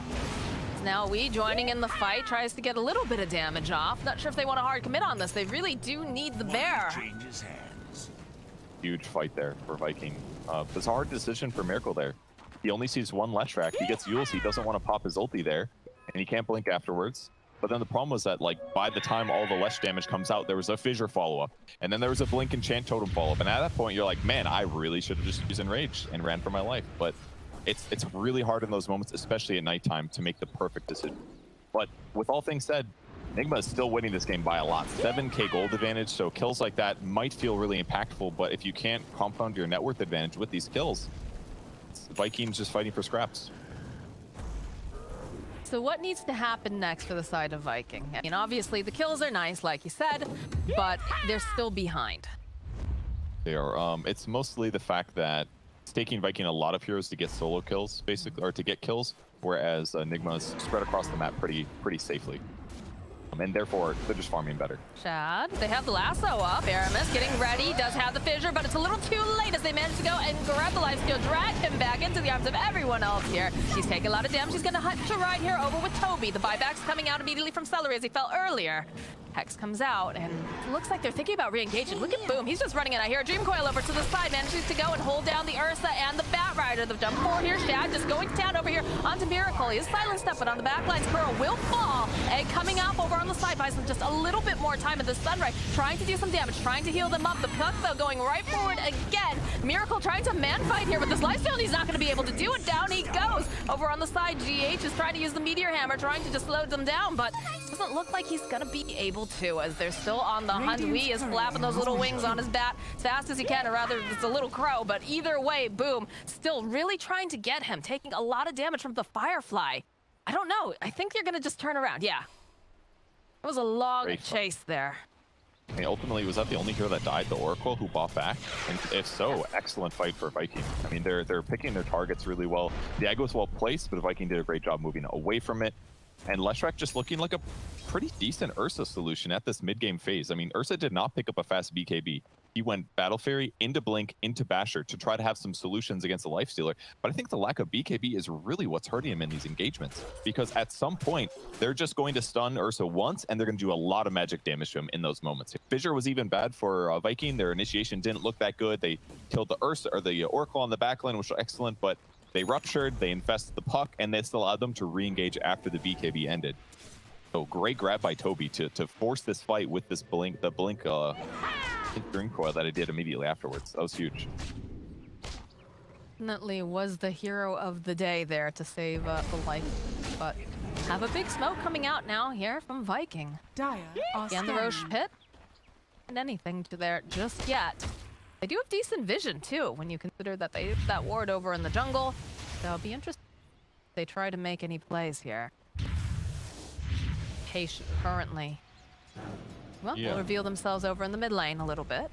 Now we joining in the fight, tries to get a little bit of damage off. Not sure if they want to hard commit on this. They really do need the bear. Huge fight there for Viking. It's a hard decision for Miracle there. He only sees one Leshrac. He gets Yules. He doesn't want to pop his ulti there, and he can't blink afterwards. But then the problem was that, like, by the time all the Lesh damage comes out, there was a Fissure follow-up, and then there was a Blink Enchant Totem follow-up. And at that point, you're like, man, I really should have just used Enrage and ran for my life. But it's really hard in those moments, especially at nighttime, to make the perfect decision. But with all things said, Nigma is still winning this game by a lot. 7k gold advantage, so kills like that might feel really impactful, but if you can't compound your net worth advantage with these kills, Vikings just fighting for scraps. So what needs to happen next for the side of Viking? I mean, obviously the kills are nice, like you said, but they're still behind. They are. It's mostly the fact that it's taking Viking a lot of heroes to get solo kills, basically, or to get kills, whereas Nigma is spread across the map pretty safely. And therefore, they're just farming better. Shad, they have the lasso up. Aramis getting ready, does have the fissure, but it's a little too late as they manage to go and grab the lifesteal, drag him back into the arms of everyone else here. He's taking a lot of damage. He's going to hunt to ride here over with Toby. The buyback's coming out immediately from Celery as he fell earlier. Hex comes out, and it looks like they're thinking about re-engaging. Look at Boom. He's just running in. I hear a Dream Coil over to the side. Manages to go and hold down the Ursa and the Bat Rider. The jump forward here. Shad just going to town over here onto Miracle. He is silenced up, but on the backlines, Pearl will fall. Egg coming up over on the side. Buys them just a little bit more time at the Sunray. Trying to do some damage, trying to heal them up. The puck, though, going right forward again. Miracle trying to man fight here with this lifesteal, and he's not going to be able to do it. Down he goes. Over on the side, GH is trying to use the Meteor Hammer, trying to just slow them down, but doesn't look like he's going to be able to, as there's still on the hunt. Wee is flapping those little wings on his bat as fast as he can, or rather it's a little crow, but either way, Boom still really trying to get him, taking a lot of damage from the Firefly. I don't know. I think you're gonna just turn around. Yeah. It was a long chase there. I mean, ultimately, was that the only hero that died, the Oracle, who bought back? And if so, excellent fight for Viking. I mean, they're picking their targets really well. The egg was well placed, but Viking did a great job moving away from it. And Leshrac just looking like a pretty decent Ursa solution at this mid-game phase. I mean, Ursa did not pick up a fast BKB. He went Battle Fairy into Blink, into Basher to try to have some solutions against the Lifestealer. But I think the lack of BKB is really what's hurting him in these engagements. Because at some point, they're just going to stun Ursa once, and they're going to do a lot of magic damage to him in those moments. Fissure was even bad for Viking. Their initiation didn't look that good. They killed the Ursa, or the Oracle on the backline, which was excellent, but they ruptured, they infested the puck, and they still allowed them to re-engage after the BKB ended. So great grab by Toby to force this fight with this Blink, Dream Coil that I did immediately afterwards. That was huge. Definitely was the hero of the day there to save the life, but have a big smoke coming out now here from Viking. Dire are And the Roche pit, and anything to there just yet. They do have decent vision too, when you consider that they have that ward over in the jungle. So it'll be interesting if they try to make any plays here. Patient currently. Well, Yeah. they'll reveal themselves over in the mid lane a little bit.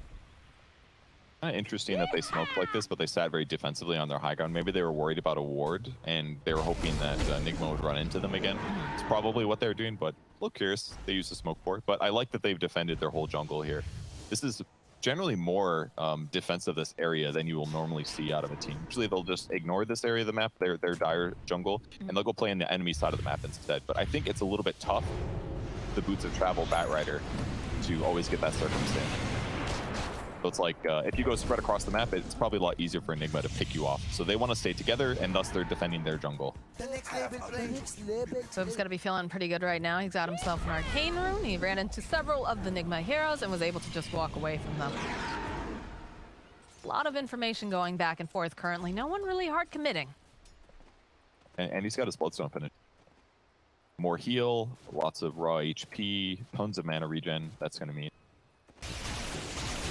Kind of interesting that they smoked like this, but they sat very defensively on their high ground. Maybe they were worried about a ward, and they were hoping that Nigma would run into them again. It's probably what they were doing, but a little curious. They used the smoke for it, but I like that they've defended their whole jungle here. This is generally more defense of this area than you will normally see out of a team. Usually they'll just ignore this area of the map, their dire jungle, and they'll go play on the enemy side of the map instead. But I think it's a little bit tough, the Boots of Travel Bat Rider, to always get that circumstance. So it's like, if you go spread across the map, it's probably a lot easier for Nigma to pick you off. So they want to stay together, and thus they're defending their jungle. So he's got to be feeling pretty good right now. He's got himself an arcane rune. He ran into several of the Nigma heroes and was able to just walk away from them. A lot of information going back and forth currently. No one really hard committing. And he's got his Bloodstone finish. More heal, lots of raw HP, tons of mana regen. That's going to mean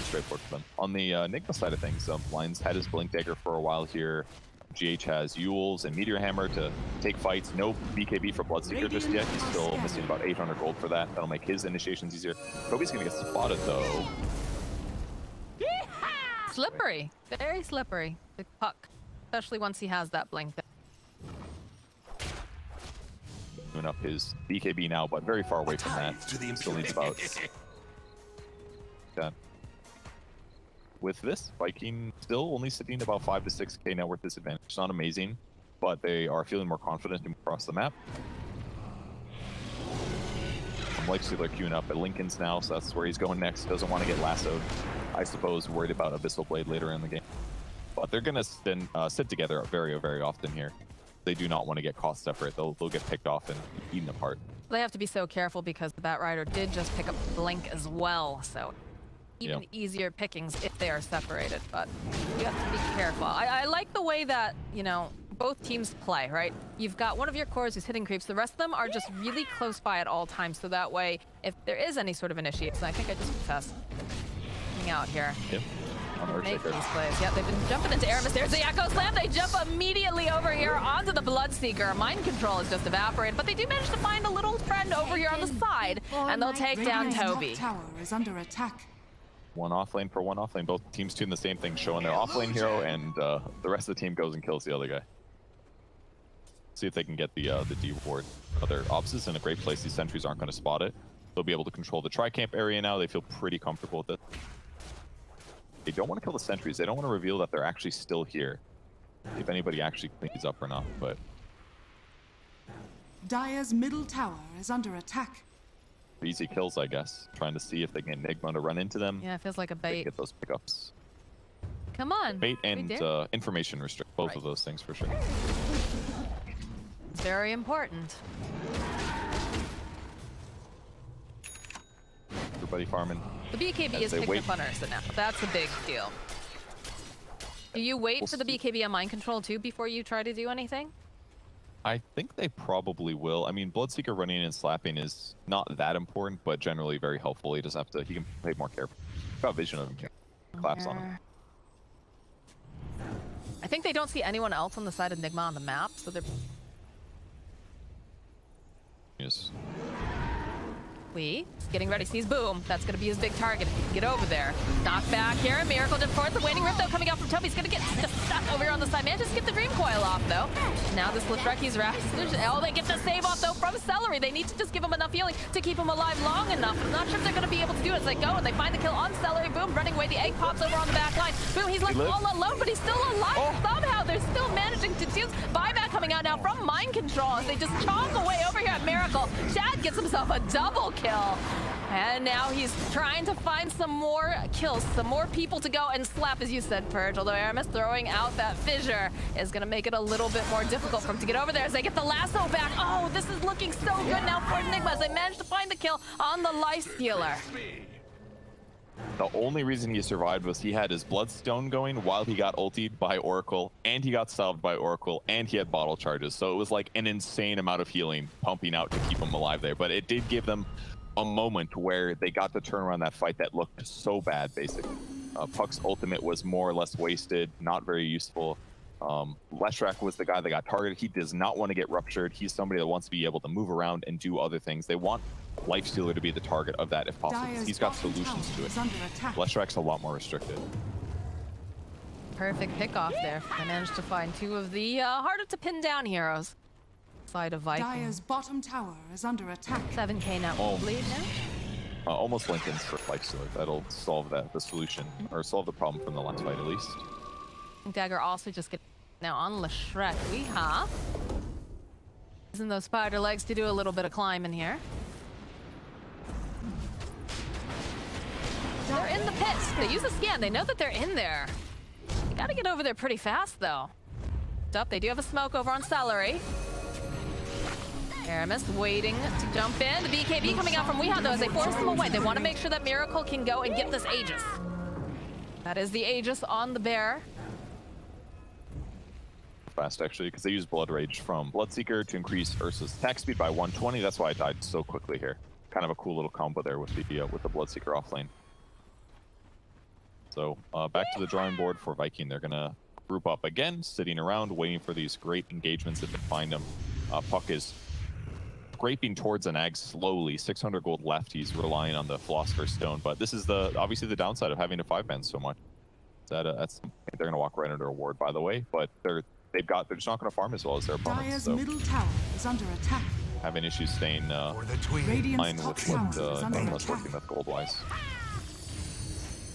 straightforward for them. On the Nigma side of things, Lion's had his Blink Dagger for a while here. GH has Yules and Meteor Hammer to take fights. No BKB for Bloodseeker just yet. He's still missing about 800 gold for that. That'll make his initiations easier. Kobe's going to get spotted, though. Slippery. Very slippery. The puck. Especially once he has that Blink. Doing up his BKB now, but very far away from that. Still needs about... Yeah. With this, Viking still only sitting about 5 to 6k net worth disadvantage. It's not amazing, but they are feeling more confident to move across the map. Lifestealer queuing up at Lincoln's now, so that's where he's going next. Doesn't want to get lassoed. I suppose worried about Abyssal Blade later in the game. But they're going to sit together very, very often here. They do not want to get caught separate. They'll get picked off and eaten apart. They have to be so careful because the Batrider did just pick up Blink as well, so even easier pickings if they are separated, but you have to be careful. I like the way that, you know, both teams play, right? You've got one of your cores who's hitting creeps. The rest of them are just really close by at all times, so that way, if there is any sort of initiation, I think I just confessed. Hang out here. Yep. Make these plays. Yep, they've been jumping into Aramis. There's the Echo Slam. They jump immediately over here onto the Bloodseeker. Mind control is just evaporated, but they do manage to find a little friend over here on the side, and they'll take down Toby. Tower is under attack. One off lane for one off lane. Both teams doing the same thing, showing their off lane hero, and the rest of the team goes and kills the other guy. See if they can get the D ward. Their ops is in a great place. These sentries aren't going to spot it. They'll be able to control the tri-camp area now. They feel pretty comfortable with it. They don't want to kill the sentries. They don't want to reveal that they're actually still here. If anybody actually cleans up or not, but... Dire's middle tower is under attack. Easy kills, I guess. Trying to see if they can get Nigma to run into them. Yeah, it feels like a bait. Get those pickups. Come on. Bait and information restrict. Both of those things for sure. Very important. Everybody farming. The BKB is picking up on Ursa now. That's a big deal. Do you wait for the BKB on mind control too before you try to do anything? I think they probably will. I mean, Bloodseeker running and slapping is not that important, but generally very helpful. He doesn't have to. He can play more careful. Got vision of him here. Claps on him. I think they don't see anyone else on the side of Nigma on the map, so they're. Yes. Getting ready, sees Boom. That's going to be his big target. Get over there. Knock back here. Miracle just forth. The Waning Rift, though, coming out from Toby's going to get just stuck over here on the side. Manages to get the Dream Coil off, though. Now this Latreki's Wrath. Oh, they get the save off, though, from Celery. They need to just give him enough healing to keep him alive long enough. I'm not sure if they're going to be able to do it as they go, and they find the kill on Celery. Boom, running away. The egg pops over on the back line. Boom, he's left all alone, but he's still alive somehow. They're still managing to do buyback coming out now from Mind Control as they just chomp away over here at Miracle. Shad gets himself a double kill. And now he's trying to find some more kills, some more people to go and slap, as you said, Purge. Although Aramis throwing out that fissure is going to make it a little bit more difficult for him to get over there as they get the lasso back. Oh, this is looking so good now for Nigma as they manage to find the kill on the Lifestealer. The only reason he survived was he had his Bloodstone going while he got ultied by Oracle, and he got salved by Oracle, and he had bottle charges. So it was like an insane amount of healing pumping out to keep him alive there. But it did give them a moment where they got to turn around that fight that looked so bad, basically. Puck's ultimate was more or less wasted, not very useful. Leshrac was the guy that got targeted. He does not want to get ruptured. He's somebody that wants to be able to move around and do other things. They want Lifestealer to be the target of that if possible. He's got solutions to it. Leshrac's a lot more restricted. Perfect pick off there. They managed to find two of the harder to pin down heroes. Side of Viking. Dire's bottom tower is under attack. 7k now. Bleed now. Almost Lincoln's for Lifestealer. That'll solve the solution, or solve the problem from the last fight at least. Dagger also just get now on Leshrek. Using those spider legs to do a little bit of climbing here. They're in the pit. They use a scan. They know that they're in there. They gotta get over there pretty fast, though. Up, they do have a smoke over on Celery. Aramis waiting to jump in. The BKB coming out from Weehaw, though, as they force them away. They want to make sure that Miracle can go and get this Aegis. That is the Aegis on the bear. Fast, actually, because they use Blood Rage from Bloodseeker to increase Ursa's attack speed by 120. That's why I died so quickly here. Kind of a cool little combo there with the Bloodseeker offlane. So back to the drawing board for Viking. They're gonna group up again, sitting around, waiting for these great engagements if they find them. Puck is scraping towards an ag slowly. 600 gold left. He's relying on the Philosopher's Stone, but this is obviously the downside of having to 5-man so much. That's they're gonna walk right under a ward, by the way, but they're just not gonna farm as well as their opponents. Dire's So middle tower is under attack. having issues staying in line with what's working with gold wise.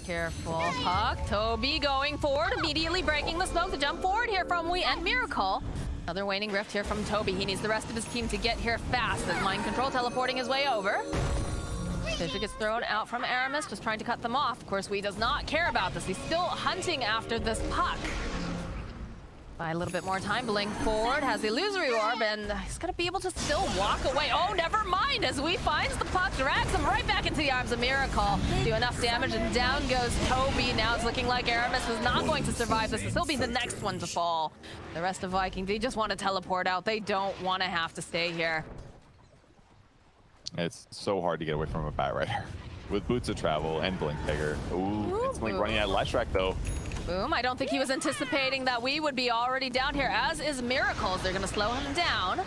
Careful, Puck. Toby going forward, immediately breaking the smoke to jump forward here from Wee and Miracle. Another waning rift here from Toby. He needs the rest of his team to get here fast as Mind Control teleporting his way over. Fisher gets thrown out from Aramis, just trying to cut them off. Of course, Wee does not care about this. He's still hunting after this Puck. By a little bit more time, Blink forward, has the illusory orb, and he's gonna be able to still walk away. Oh, never mind, as Wee finds the Puck, drags him right back into the arms of Miracle. Do enough damage, and down goes Toby. Now it's looking like Aramis is not going to survive this, as he'll be the next one to fall. The rest of Viking, they just want to teleport out. They don't want to have to stay here. It's so hard to get away from a Bat Rider. With Boots of Travel and Blink Dagger. Ooh, it's Blink running out of Lash Rack, though. Boom, I don't think he was anticipating that we would be already down here, as is Miracles. They're gonna slow him down.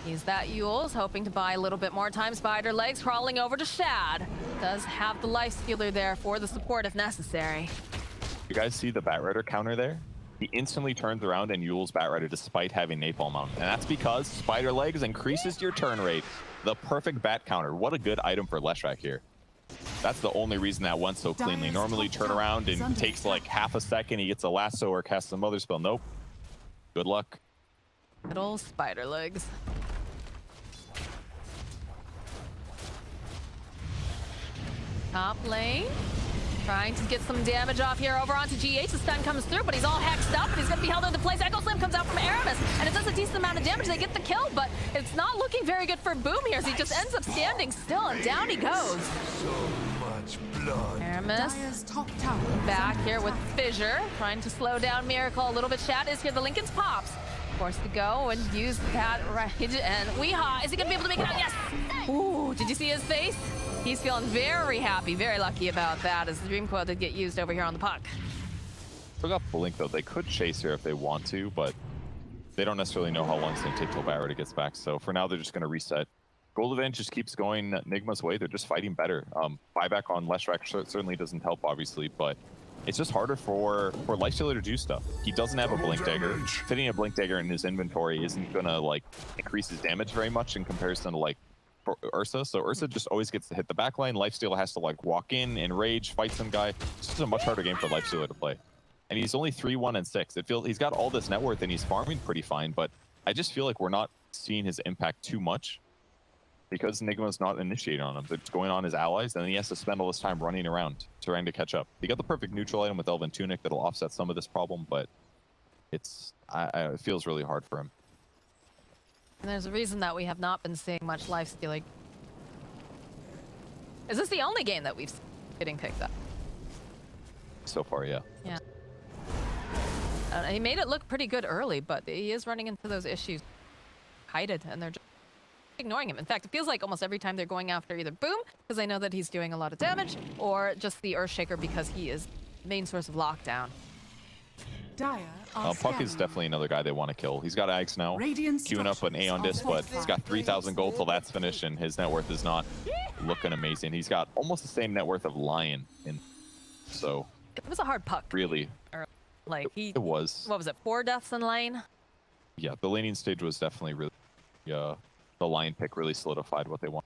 He's that Yules, hoping to buy a little bit more time. Spider Legs crawling over to Shad. Does have the life stealer there for the support if necessary. You guys see the Bat Rider counter there? He instantly turns around and Yules Bat Rider despite having Napalm on. And that's because Spider Legs increases your turn rate. The perfect bat counter. What a good item for Leshrac here. That's the only reason that went so cleanly. Normally turn around and takes like half a second. He gets a lasso or casts some other spell. Nope. Good luck. Good old Spider Legs. Top lane. Trying to get some damage off here over onto GH. The stun comes through, but he's all hexed up, and he's going to be held into place. Echo Slam comes out from Aramis, and it does a decent amount of damage. They get the kill, but it's not looking very good for Boom here, as he just ends up standing still, and down he goes. So much blood. Aramis Dire's top tower back here with Fissure, trying to slow down Miracle a little bit. Shad is here. The Lincoln's pops. Forced to go and use that rage, and Weehaw, is he going to be able to make it out? Yes! Ooh, did you see his face? He's feeling very happy, very lucky about that, as the Dream Coil did get used over here on the Puck. Still got Blink, though. They could chase here if they want to, but they don't necessarily know how long it's going to take till Bat Rider gets back. So for now, they're just going to reset. Gold Event just keeps going Nigma's way. They're just fighting better. Buyback on Leshrac certainly doesn't help, obviously, but it's just harder for Lifestealer to do stuff. He doesn't have a Blink Dagger. Fitting a Blink Dagger in his inventory isn't going to like increase his damage very much in comparison to like Ursa. So Ursa just always gets to hit the backline. Lifestealer has to like walk in and rage, fight some guy. It's just a much harder game for Lifestealer to play. And he's only 3-1-6. It feels he's got all this net worth and he's farming pretty fine, but I just feel like we're not seeing his impact too much because Nigma's not initiating on him. It's going on his allies, and then he has to spend all this time running around trying to catch up. He got the perfect neutral item with Elven Tunic that'll offset some of this problem, but it feels really hard for him. And there's a reason that we have not been seeing much life stealing. Is this the only game that we've seen getting picked up? So far, yeah. Yeah. He made it look pretty good early, but he is running into those issues. Hided, and they're just ignoring him. In fact, it feels like almost every time they're going after either Boom, because they know that he's doing a lot of damage, or just the Earthshaker because he is the main source of lockdown. Dire Puck is definitely another guy they want to kill. He's got Ags now, queuing up an Aeon Disc, but he's got 3,000 gold till that's finished, and his net worth is not looking amazing. He's got almost the same net worth of Lion, so it was a hard Puck. Really, like it was. What was it? 4 deaths in lane. Yeah, the laning stage was definitely really. The Lion pick really solidified what they want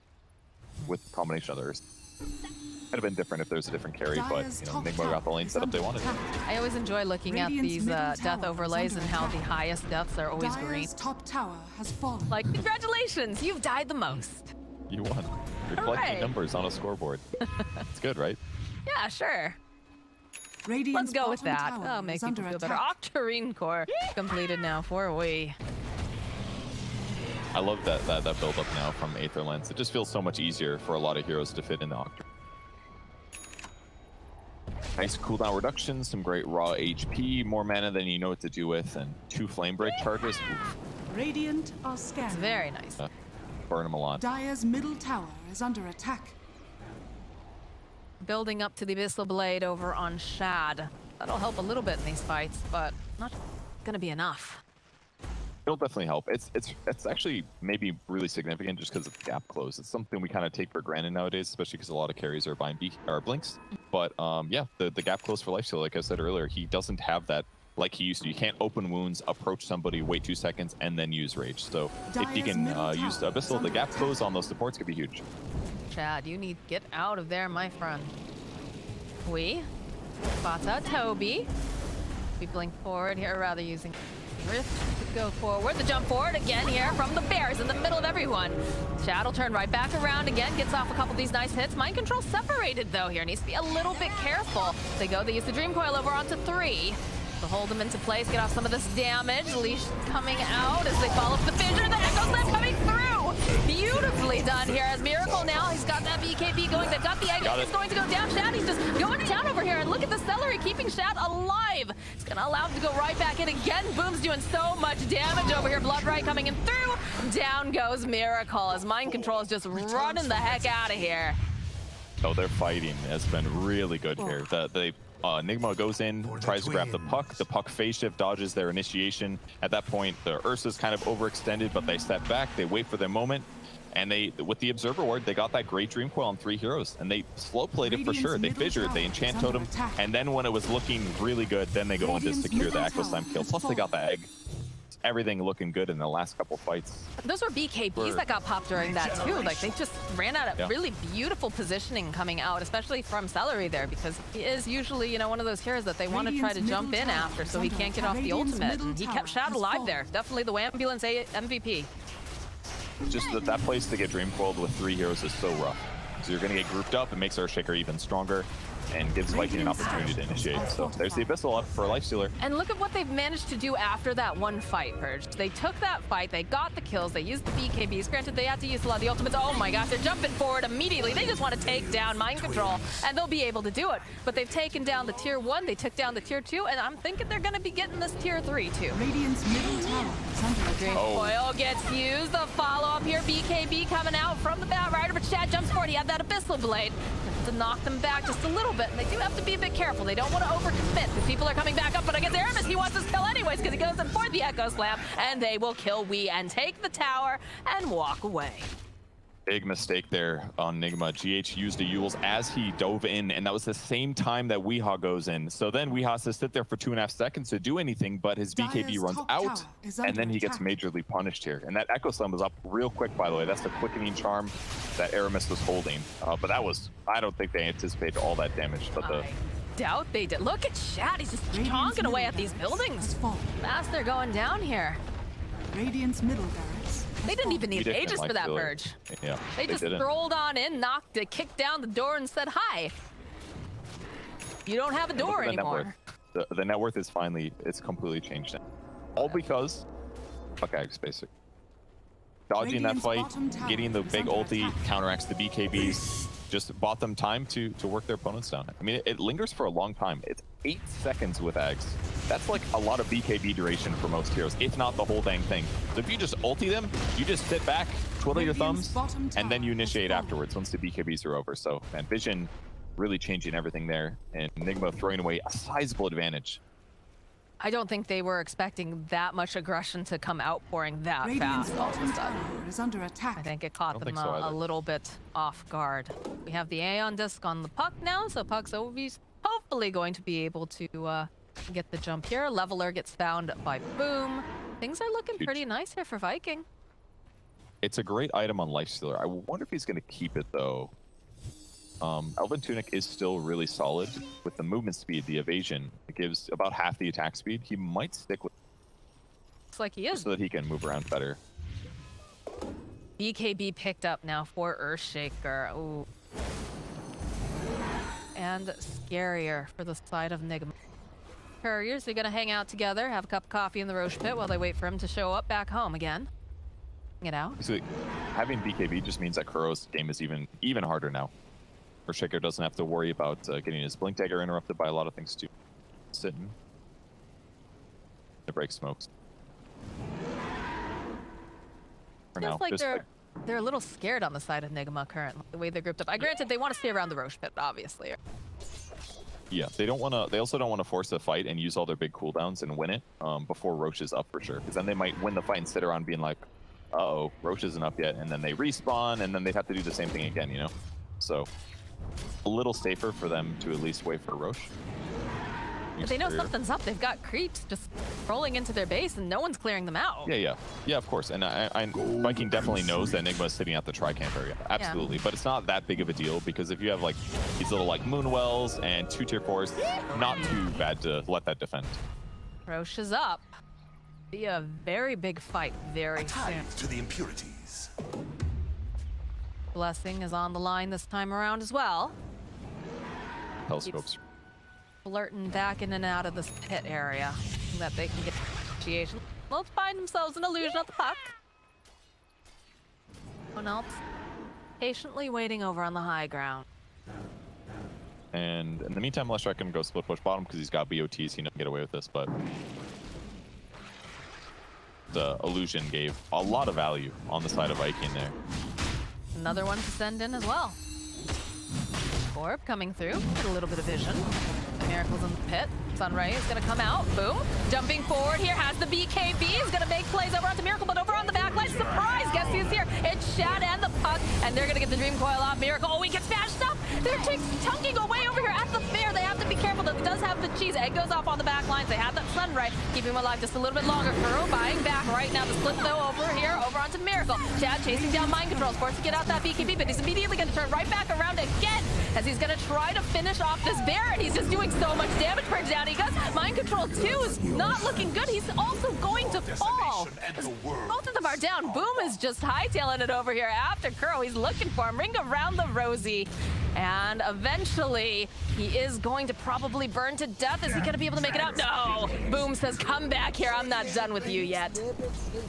with the combination of others. Could have been different if there's a different carry, but you know, Nigma got the lane setup they wanted. I always enjoy looking at these death overlays and how the highest deaths are always green. Top tower has fallen. Like, congratulations, you've died the most. You won. You're collecting numbers on a scoreboard. It's good, right? Yeah, sure. Radiant's Let's go with bottom that. tower That'll make is people under feel better. attack. Octarine core completed now for we. I love that build up now from Aether Lens. It just feels so much easier for a lot of heroes to fit in the Octarine. Nice cooldown reduction, some great raw HP, more mana than you know what to do with, and 2 flame break charges. Oof. Radiant are scanning. Very nice. Burn them a lot. Dire's middle tower is under attack. Building up to the Abyssal Blade over on Shad. That'll help a little bit in these fights, but not gonna be enough. It'll definitely help. It's actually maybe really significant just because of the gap close. It's something we kind of take for granted nowadays, especially because a lot of carries are buying blinks. But yeah, the gap close for Lifesteal, like I said earlier, he doesn't have that like he used to. You can't open wounds, approach somebody, wait 2 seconds, and then use rage. So if you can use Abyssal, the gap close on those supports could be huge. Chad, you need to get out of there, my friend. We spots out Toby. We blink forward here, rather using Rift to go forward. The jump forward again here from the Bears in the middle of everyone. Chad will turn right back around again, gets off a couple of these nice hits. Mind control separated though here. Needs to be a little bit careful. They use the Dream Coil over onto 3. To hold them into place, get off some of this damage. Leash coming out as they follow up the Fissure. The Echo Slam coming through. Beautifully done here as Miracle now. He's got that BKB going. They've got the egg. It's going to go down. Shad, he's just going to town over here. And look at the Celery keeping Shad alive. It's going to allow him to go right back in again. Boom's doing so much damage over here. Blood Right coming in through. Down goes Miracle as Mind Control is just running the heck out of here. Oh, their fighting has been really good here. Nigma goes in, tries to grab the puck phase shift dodges their initiation. At that point, the Ursa's kind of overextended, but they step back, they wait for their moment, and with the Observer Ward, they got that great Dream Coil on 3 heroes, and they slow played it for sure. They fissured, they enchant totem, and then when it was looking really good, then they go in to secure the Echo Slam kill. Plus they got the egg. Everything looking good in the last couple fights. Those were BKBs that got popped during that too. Like they just ran out of really beautiful positioning coming out, especially from Celery there, because he is usually, you know, one of those heroes that they want to try to jump in after so he can't get off the ultimate. And he kept Shad alive there. Definitely the Wambulance MVP. Just that place to get Dream Coiled with 3 heroes is so rough. So you're going to get grouped up. It makes Earthshaker even stronger and gives Viking an opportunity to initiate. So there's the Abyssal up for a Lifestealer. And look at what they've managed to do after that one fight, Purge. They took that fight, they got the kills, they used the BKBs. Granted, they had to use a lot of the ultimates. Oh my gosh, they're jumping forward immediately. They just want to take down Mind Control, and they'll be able to do it. But they've taken down the tier 1, they took down the tier 2, and I'm thinking they're going to be getting this tier 3 too. Radiant's middle tower is under attack. Coil gets used. The follow-up here, BKB coming out from the Bat Rider, but Shad jumps forward. He had that Abyssal Blade to knock them back just a little bit. And they do have to be a bit careful. They don't want to overcommit because people are coming back up. But against Aramis, he wants his kill anyways because he goes in for the Echo Slam, and they will kill Wee and take the tower and walk away. Big mistake there on Nigma. GH used the Yules as he dove in, and that was the same time that Weehaw goes in. So then Weehaw has to sit there for 2.5 seconds to do anything, but his BKB runs out, and then he gets majorly punished here. And that Echo Slam was up real quick, by the way. That's the quickening charm that Aramis was holding. But that was, I don't think they anticipated all that damage. But I doubt they did. Look at Shad. He's just chonking away at these buildings. Fast they're going down here. Radiant's middle barracks. They didn't even need Aegis for that Purge. Yeah, they just strolled on in, knocked it, kicked down the door, and said, hi. You don't have a door anymore. The net worth is finally, it's completely changed now. All because, fuck Ags basic. Dodging that fight, getting the big ulti, counteracts the BKBs, just bought them time to work their opponents down. I mean, it lingers for a long time. It's 8 seconds with Ags. That's like a lot of BKB duration for most heroes, if not the whole dang thing. So if you just ulti them, you just sit back, twiddle your thumbs, and then you initiate afterwards once the BKBs are over. So, man, Vision really changing everything there, and Nigma throwing away a sizable advantage. I don't think they were expecting that much aggression to come outpouring that fast all of a sudden. Is under attack. I think it caught them a little bit off guard. We have the Aeon Disc on the Puck now, so Puck's hopefully going to be able to get the jump here. Leveler gets found by Boom. Things are looking pretty nice here for Viking. It's a great item on Lifestealer. I wonder if he's going to keep it, though. Elven Tunic is still really solid with the movement speed, the evasion. It gives about half the attack speed. He might stick with it. Looks like he is. So that he can move around better. BKB picked up now for Earthshaker. Ooh. and scarier for the side of Nigma. Couriers are going to hang out together, have a cup of coffee in the Roche pit while they wait for him to show up back home again. Get out. So having BKB just means that Kuro's game is even harder now. Shaker doesn't have to worry about getting his blink dagger interrupted by a lot of things too. Sitting. The break smokes. For Feels now, like they're a little scared on the side of Nigma currently, the way they're grouped up. I granted they want to stay around the Roche pit, obviously. Yeah, they don't want to. They also don't want to force a fight and use all their big cooldowns and win it before Roche is up for sure. Because then they might win the fight and sit around being like, "Uh-oh, Roche isn't up yet," and then they respawn, and then they'd have to do the same thing again, you know. So a little safer for them to at least wait for Roche. But they know something's up. They've got creeps just rolling into their base, and no one's clearing them out. Yeah, of course. And Viking definitely knows that Nigma is sitting at the tri-camp area. Absolutely. Yeah. But it's not that big of a deal because if you have like these little like moonwells and 2 tier 4s, not too bad to let that defend. Roche is up. Be a very big fight very soon. To the impurities. Blessing is on the line this time around as well. Telescopes. Flirting back in and out of this pit area so that they can get initiation. Let's find themselves an illusion of the puck. One else patiently waiting over on the high ground. And in the meantime, Leshrac can go split push bottom because he's got BOTs. He can get away with this, but the illusion gave a lot of value on the side of Viking there. Another one to send in as well. Orb coming through, get a little bit of vision. Miracle's in the pit. Sunray is gonna come out. Boom. Jumping forward here, has the BKB. Is gonna make plays over onto Miracle, but over on the backline, surprise! Guess who's here? It's Shad and the puck, and they're gonna get the Dream Coil off Miracle. Oh, he gets smashed up! They're tunking away over here at the fair. They have to be careful. That does have the cheese. Egg goes off on the back lines. They have that Sunray, keeping him alive just a little bit longer. Kuro buying back right now. The split though over here, over onto Miracle. Shad chasing down Mind Controls, forced to get out that BKB, but he's immediately gonna turn right back around again as he's gonna try to finish off this Baron. He's just doing so much damage. Purge down he goes. Mind Control 2 is not looking good. He's also going to fall. Both of them are down. Boom is just hightailing it over here after Kuro. He's looking for him. Ring around the Rosie. And eventually, he is going to probably burn to death. Is he going to be able to make it out? No! Boom says, come back here. I'm not done with you yet.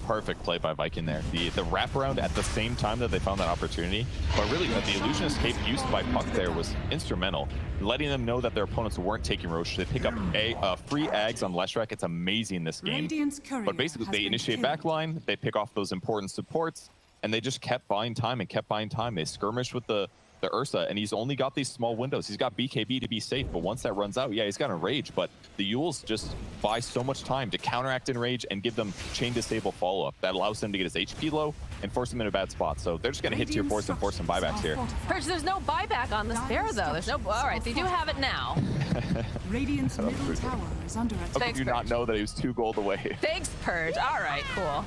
Perfect play by Viking there. The wraparound at the same time that they found that opportunity. But really, the illusion escape used by Puck there was instrumental, letting them know that their opponents weren't taking Roche. They pick up free Ags on Leshrac. It's amazing this game. But basically, they initiate backline, they pick off those important supports, and they just kept buying time and kept buying time. They skirmished with the Ursa, and he's only got these small windows. He's got BKB to be safe, but once that runs out, yeah, he's got Enrage, but the Yules just buy so much time to counteract Enrage and give them chain disable follow-up. That allows him to get his HP low and force him in a bad spot. So they're just going to hit tier 4s and force some buybacks here. Purge, there's no buyback on this bear, though. There's no... All right, they do have it now. Radiant's middle tower is under attack. How could you not know that he was 2 gold away? Thanks, Purge. All right, cool.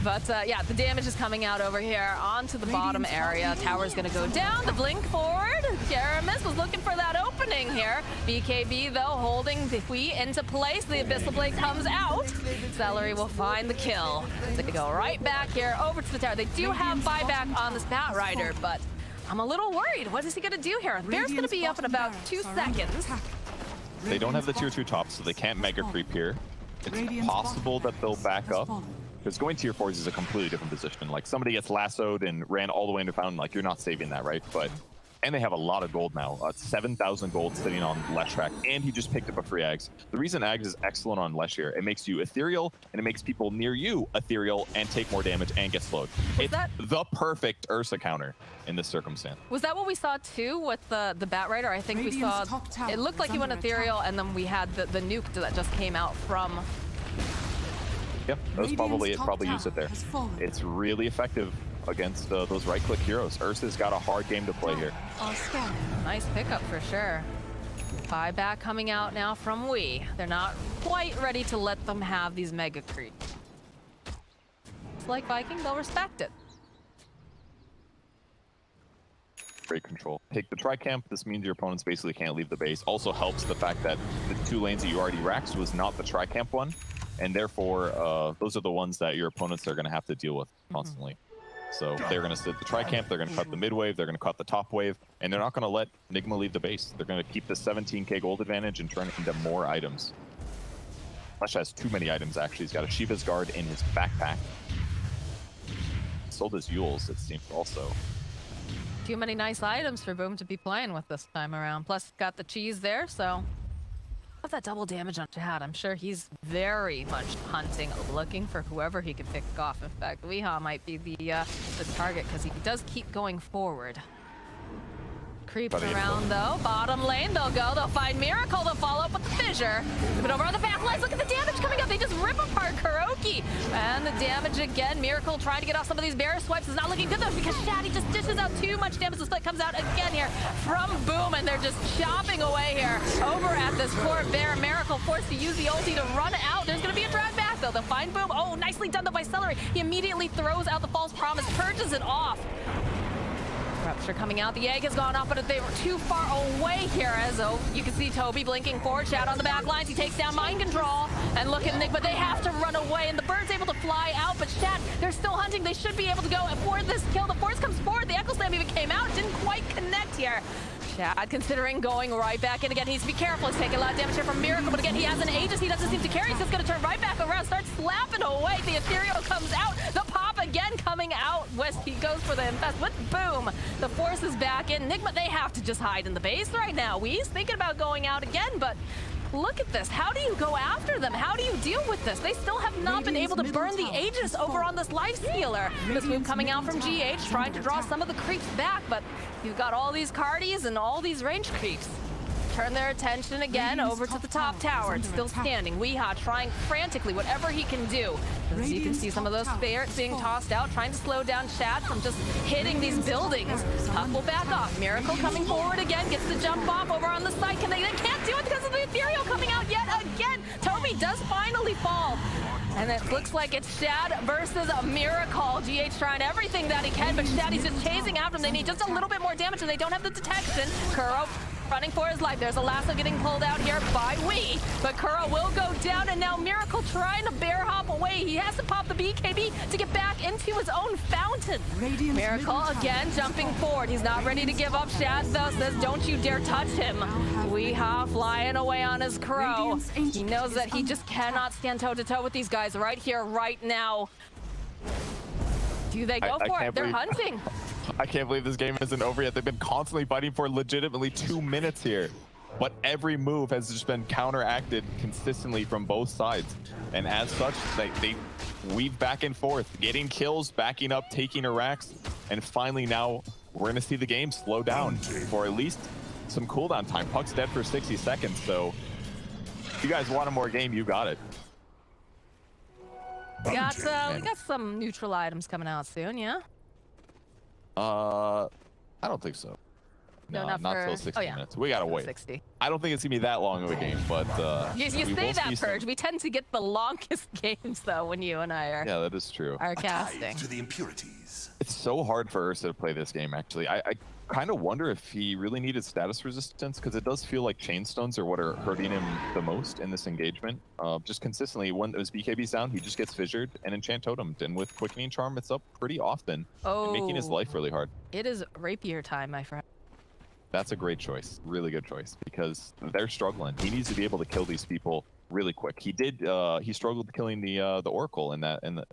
But yeah, the damage is coming out over here onto the bottom area. Tower's gonna go down. The blink forward. Karamis was looking for that opening here. BKB, though, holding the Hui into place. The Abyssal Blade comes out. Celery will find the kill. They go right back here over to the tower. They do have buyback on this Bat Rider, but I'm a little worried. What is he gonna do here? Bear's gonna be up in about 2 seconds. They don't have the tier 2 top, so they can't mega creep here. It's possible that they'll back up. Because going tier 4s is a completely different position. Like, somebody gets lassoed and ran all the way into Fountain, like, you're not saving that, right? But, and they have a lot of gold now. 7,000 gold sitting on Leshrac, and he just picked up a free Ags. The reason Ags is excellent on Lesh here, it makes you ethereal, and it makes people near you ethereal and take more damage and get slowed. It's the perfect Ursa counter in this circumstance. Was that what we saw too with the Bat Rider? I think we saw, it looked like he went ethereal, and then we had the nuke that just came out from... Yep, that was probably it. Probably used it there. It's really effective against those right-click heroes. Ursa's got a hard game to play here. Nice pickup for sure. Buyback coming out now from Wii. They're not quite ready to let them have these mega creeps. It's like Viking, they'll respect it. Great control. Take the tri-camp. This means your opponents basically can't leave the base. Also helps the fact that the 2 lanes that you already raxed was not the tri-camp one. And therefore, those are the ones that your opponents are going to have to deal with constantly. So they're going to sit the tri-camp, they're going to cut the mid wave, they're going to cut the top wave, and they're not going to let Nigma leave the base. They're going to keep the 17k gold advantage and turn it into more items. Flesh has too many items, actually. He's got a Shiva's Guard in his backpack. Sold his Yules, it seems, also. Too many nice items for Boom to be playing with this time around. Plus, got the cheese there, so... Got that double damage on Chad. I'm sure he's very much hunting, looking for whoever he can pick off. In fact, Weehaw might be the target, because he does keep going forward. Creeps around though, bottom lane, they'll find Miracle, they'll follow up with the Fissure. But over on the back lines, look at the damage coming up, they just rip apart Curcuit. And the damage again, Miracle trying to get off some of these bear swipes is not looking good though, because Shaddy just dishes out too much damage. The split comes out again here from Boom, and they're just chopping away here over at this poor bear. Miracle forced to use the ulti to run out. There's gonna be a drag back though, they'll find Boom. Oh, nicely done though by Celery. He immediately throws out the false promise, purges it off. Rupture coming out, the egg has gone off, but they were too far away here as you can see Toby blinking forward, Chad on the back lines, he takes down Mind Control, and look at Nigma, they have to run away, and the bird's able to fly out, but Chad, they're still hunting, they should be able to go for this kill. The force comes forward, the Echo Slam even came out, didn't quite connect here. Chad considering going right back in again. He needs to be careful. He's taking a lot of damage here from Miracle, but again, he has an Aegis. He doesn't seem to carry. He's just going to turn right back around, start slapping away. The Ethereal comes out. The pop again coming out. West, he goes for the Infest with Boom. The Force is back in. Nigma, they have to just hide in the base right now. Wee's thinking about going out again, but look at this. How do you go after them? How do you deal with this? They still have not been able to burn the Aegis over on this Lifestealer. This move coming out from GH, trying to draw some of the creeps back, but you've got all these Cardies and all these range creeps. Turn their attention again over to the top tower. It's still standing. Weehaw trying frantically whatever he can do. As you can see some of those spirits being tossed out, trying to slow down Chad from just hitting these buildings. Huck will back off. Miracle coming forward again, gets the jump off over on the side. They can't do it because of the Ethereal coming out yet again. Toby does finally fall. And it looks like it's Shad versus a Miracle. GH trying everything that he can, but Shaddy's just chasing after him. They need just a little bit more damage, and they don't have the detection. Kuro running for his life. There's a lasso getting pulled out here by Wee, but Kuro will go down, and now Miracle trying to bear hop away. He has to pop the BKB to get back into his own fountain. Miracle again jumping forward. He's not ready to give up. Shad though says, don't you dare touch him. Weehaw flying away on his Crow. He knows that he just cannot stand toe-to-toe with these guys right here, right now. Do they go for it? They're hunting. I can't believe this game isn't over yet. They've been constantly fighting for legitimately 2 minutes here. But every move has just been counteracted consistently from both sides. And as such, they weave back and forth, getting kills, backing up, taking Iraqs. And finally now, we're going to see the game slow down for at least some cooldown time. Puck's dead for 60 seconds, so if you guys want a more game, you got it. We got some neutral items coming out soon, yeah? I don't think so. No, not till 60 minutes. We gotta wait. 60. I don't think it's gonna be that long of a game, but you say that, Purge. We tend to get the longest games though when you and I are. Yeah, that is true. Are casting. To the impurities. It's so hard for Ursa to play this game. Actually, I kind of wonder if he really needed status resistance, because it does feel like chainstones are what are hurting him the most in this engagement. Just consistently, when those BKBs down, he just gets fissured and enchant totemed, and with quickening charm, it's up pretty often, and making his life really hard. It is rapier time, my friend. That's a great choice, really good choice, because they're struggling. He needs to be able to kill these people really quick. He did. He struggled killing the Oracle in the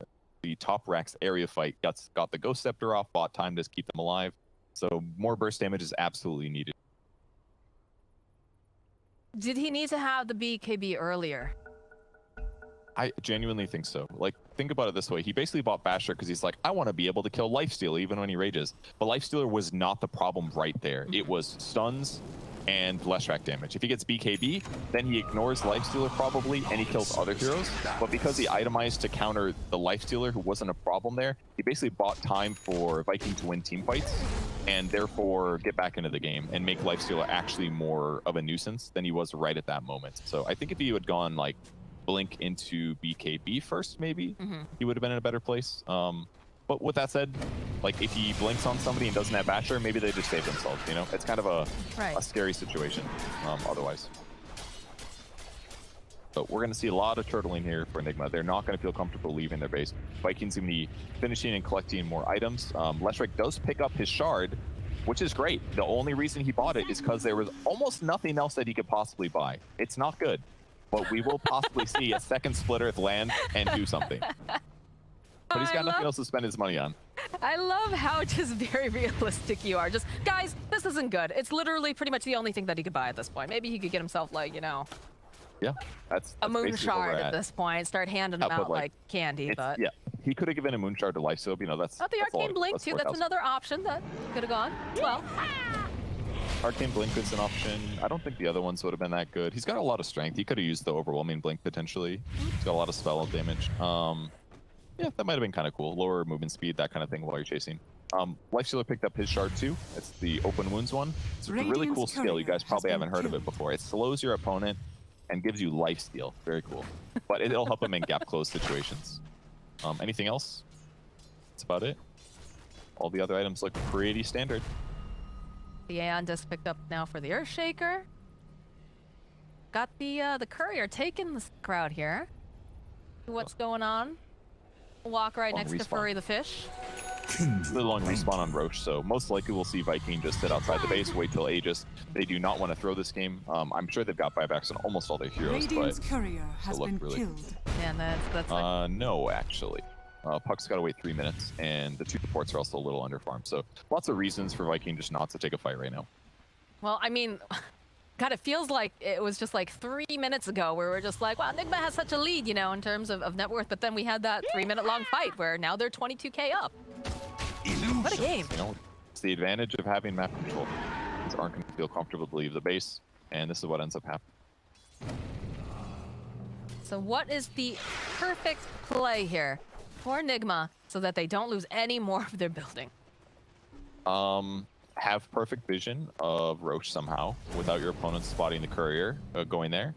top racks area fight. Got the Ghost Scepter off, bought time to keep them alive. So more burst damage is absolutely needed. Did he need to have the BKB earlier? I genuinely think so. Like, think about it this way. He basically bought Basher because he's like, I want to be able to kill Lifestealer even when he rages. But Lifestealer was not the problem right there. It was stuns and less track damage. If he gets BKB, then he ignores Lifestealer probably, and he kills other heroes. But because he itemized to counter the Lifestealer, who wasn't a problem there, he basically bought time for Viking to win team fights, and therefore get back into the game and make Lifestealer actually more of a nuisance than he was right at that moment. So I think if he had gone like Blink into BKB first, maybe he would have been in a better place. But with that said, like if he blinks on somebody and doesn't have Basher, maybe they just save themselves, you know? It's kind of a scary situation otherwise. But we're going to see a lot of turtling here for Nigma. They're not going to feel comfortable leaving their base. Vikings going to be finishing and collecting more items. Leshrac does pick up his shard, which is great. The only reason he bought it is because there was almost nothing else that he could possibly buy. It's not good, but we will possibly see a second splitter land and do something. But he's got nothing else to spend his money on. I love how just very realistic you are. Just, guys, this isn't good. It's literally pretty much the only thing that he could buy at this point. Maybe he could get himself, like, you know, yeah, that's a moon shard at this point. Start handing them out like candy. But yeah, he could have given a moon shard to Life Steal. You know, that's the Arcane Blink too. That's another option that could have gone well. Arcane Blink is an option. I don't think the other ones would have been that good. He's got a lot of strength. He could have used the Overwhelming Blink potentially. He's got a lot of spell damage. Yeah, that might have been kind of cool. Lower movement speed, that kind of thing while you're chasing. Lifestealer picked up his shard too. It's the Open Wounds one. It's a really cool skill. You guys probably haven't heard of it before. It slows your opponent and gives you lifesteal. Very cool. But it'll help him in gap close situations. Anything else? That's about it. All the other items look pretty standard. The Aeon disc picked up now for the Earthshaker. Got the Courier taking this crowd here. What's going on? Walk right next to Furry the Fish. Really long respawn on Roche, so most likely we'll see Viking just sit outside the base, wait till Aegis. They do not want to throw this game. I'm sure they've got buybacks on almost all their heroes, Radiant's but courier has been really killed. Yeah, that's like... no, actually. Puck's got to wait 3 minutes, and the 2 supports are also a little underfarmed. So lots of reasons for Viking just not to take a fight right now. Well, I mean, God, it feels like it was just like 3 minutes ago where we're just like, wow, Nigma has such a lead, you know, in terms of net worth. But then we had that 3-minute long fight where now they're 22K up. What a game. You know, it's the advantage of having map control. These aren't going to feel comfortable to leave the base, and this is what ends up happening. So what is the perfect play here for Nigma so that they don't lose any more of their building? Have perfect vision of Roche somehow without your opponent spotting the courier going there.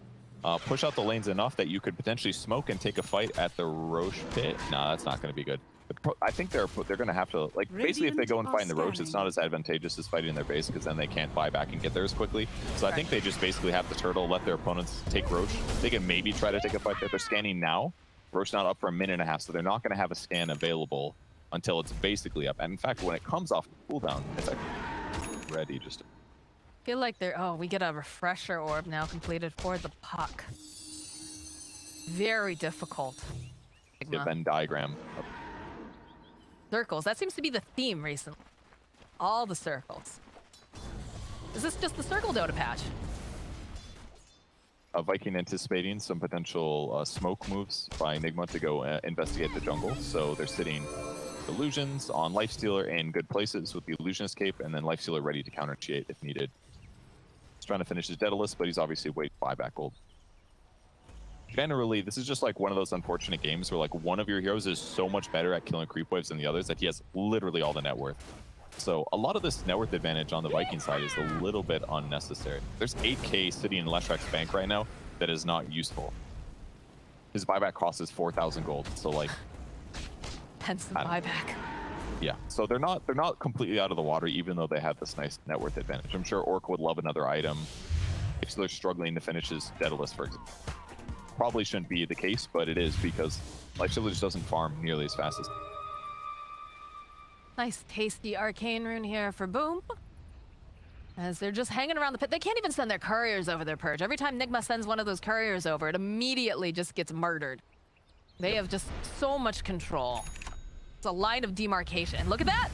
Push out the lanes enough that you could potentially smoke and take a fight at the Roche pit. No, that's not going to be good. I think they're going to have to, like, basically if they go and fight in the Roche, it's not as advantageous as fighting in their base because then they can't buy back and get there as quickly. So I think they just basically have to turtle, let their opponents take Roche. They can maybe try to take a fight there. They're scanning now. Roche not up for a minute and a half, so they're not going to have a scan available until it's basically up. And in fact, when it comes off cooldown, it's like ready just to... I feel like they're... Oh, we get a refresher orb now completed for the puck. Very difficult. The Venn diagram. Circles. That seems to be the theme recently. All the circles. Is this just the circle Dota patch? Viking anticipating some potential smoke moves by Nigma to go investigate the jungle. So they're sitting Illusions on Lifestealer in good places with the Illusionist Cape, and then Lifestealer ready to counter-cheat if needed. He's trying to finish his Daedalus, but he's obviously waiting buyback gold. Generally, this is just like one of those unfortunate games where like one of your heroes is so much better at killing creep waves than the others that he has literally all the net worth. So a lot of this net worth advantage on the Viking side is a little bit unnecessary. There's 8K sitting in Leshrac's bank right now that is not useful. His buyback cost is 4,000 gold, so like... Hence the buyback. Yeah, so they're not completely out of the water even though they have this nice net worth advantage. I'm sure Orc would love another item if they're struggling to finish his Daedalus, for example. Probably shouldn't be the case, but it is because Lifestealer just doesn't farm nearly as fast as... Nice tasty arcane rune here for Boom. As they're just hanging around the pit. They can't even send their couriers over their purge. Every time Nigma sends one of those couriers over, it immediately just gets murdered. They have just so much control. It's a line of demarcation. Look at that!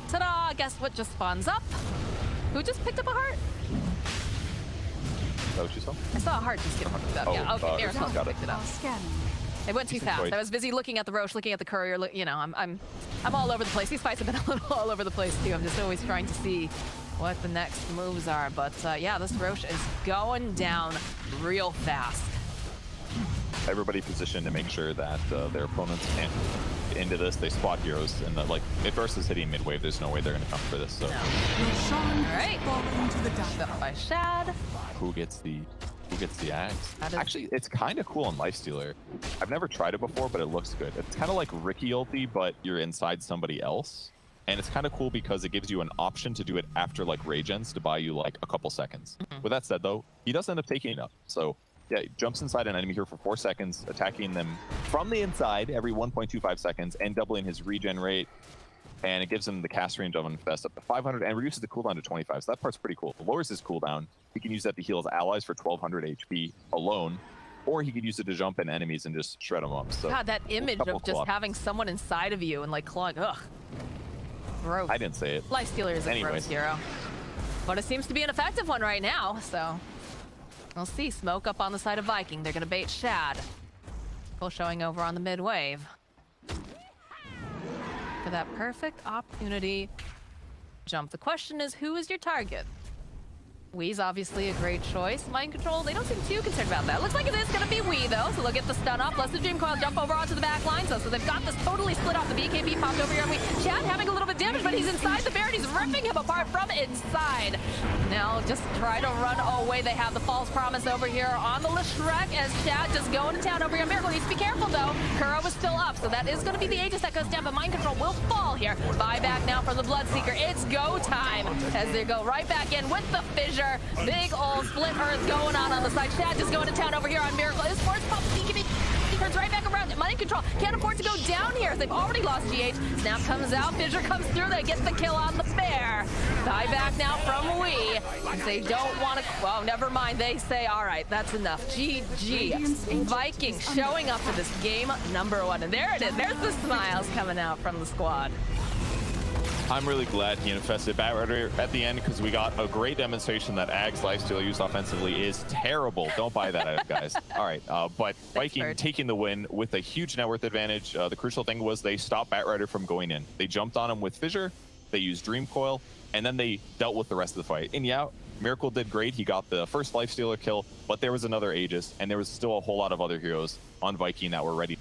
Ta-da! Guess what just spawns up? Who just picked up a heart? Is that what you saw? I saw a heart just get picked up. Yeah, okay, Miracles picked it up. Scanning. It went too fast. I was busy looking at the Roche, looking at the courier. You know, I'm all over the place. These fights have been a little all over the place too. I'm just always trying to see what the next moves are. But yeah, this Roche is going down real fast. Everybody positioned to make sure that their opponents can't get into this. They spot heroes, and like if versus hitting mid wave, there's no way they're going to come for this. So. No. All right. Up by Shad. Who gets the axe? Actually, it's kind of cool on Lifestealer. I've never tried it before, but it looks good. It's kind of like Ricky ulti, but you're inside somebody else. And it's kind of cool because it gives you an option to do it after like Rage ends to buy you like a couple seconds. With that said though, he does end up taking it up. So Yeah, he jumps inside an enemy here for 4 seconds, attacking them from the inside every 1.25 seconds and doubling his regen rate. And it gives him the cast range of Infest up to 500 and reduces the cooldown to 25. So that part's pretty cool. It lowers his cooldown. He can use that to heal his allies for 1200 HP alone, or he could use it to jump in enemies and just shred them up. So God, that image of just having someone inside of you and like clawing, ugh. Gross. I didn't say it. Lifestealer is a gross hero. But it seems to be an effective one right now, so we'll see. Smoke up on the side of Viking. They're gonna bait Shad. Full showing over on the mid wave. For that perfect opportunity jump. The question is, who is your target? Wee's obviously a great choice. Mind control, they don't seem too concerned about that. Looks like it is going to be Wee, though, so they'll get the stun up. Lets the Dream Coil jump over onto the back line, so they've got this totally split off. The BKB popped over here on Wee. Chad having a little bit of damage, but he's inside the bear, and he's ripping him apart from inside. Now, just try to run away. They have the false promise over here on the Shrek as Chad just going to town over here. Miracle needs to be careful, though. Kuro is still up, so that is going to be the Aegis that goes down, but Mind Control will fall here. Buyback now from the Bloodseeker. It's go time as they go right back in with the Fissure. Big old split earth going on the side. Shad just going to town over here on Miracle. His force pump, he turns right back around. Mind Control can't afford to go down here. They've already lost GH. Snap comes out. Fissure comes through. They get the kill on the bear. Buyback now from Wee. They don't want to. Well, never mind. They say, all right, that's enough. GG. Viking showing up for this game #1. And there it is. There's the smiles coming out from the squad. I'm really glad he infested Batrider at the end because we got a great demonstration that Ag's lifesteal used offensively is terrible. Don't buy that, guys. All right, but Viking taking the win with a huge net worth advantage. The crucial thing was they stopped Batrider from going in. They jumped on him with Fissure, they used Dream Coil, and then they dealt with the rest of the fight. And yeah, Miracle did great. He got the first lifestealer kill, but there was another Aegis, and there was still a whole lot of other heroes on Viking that were ready.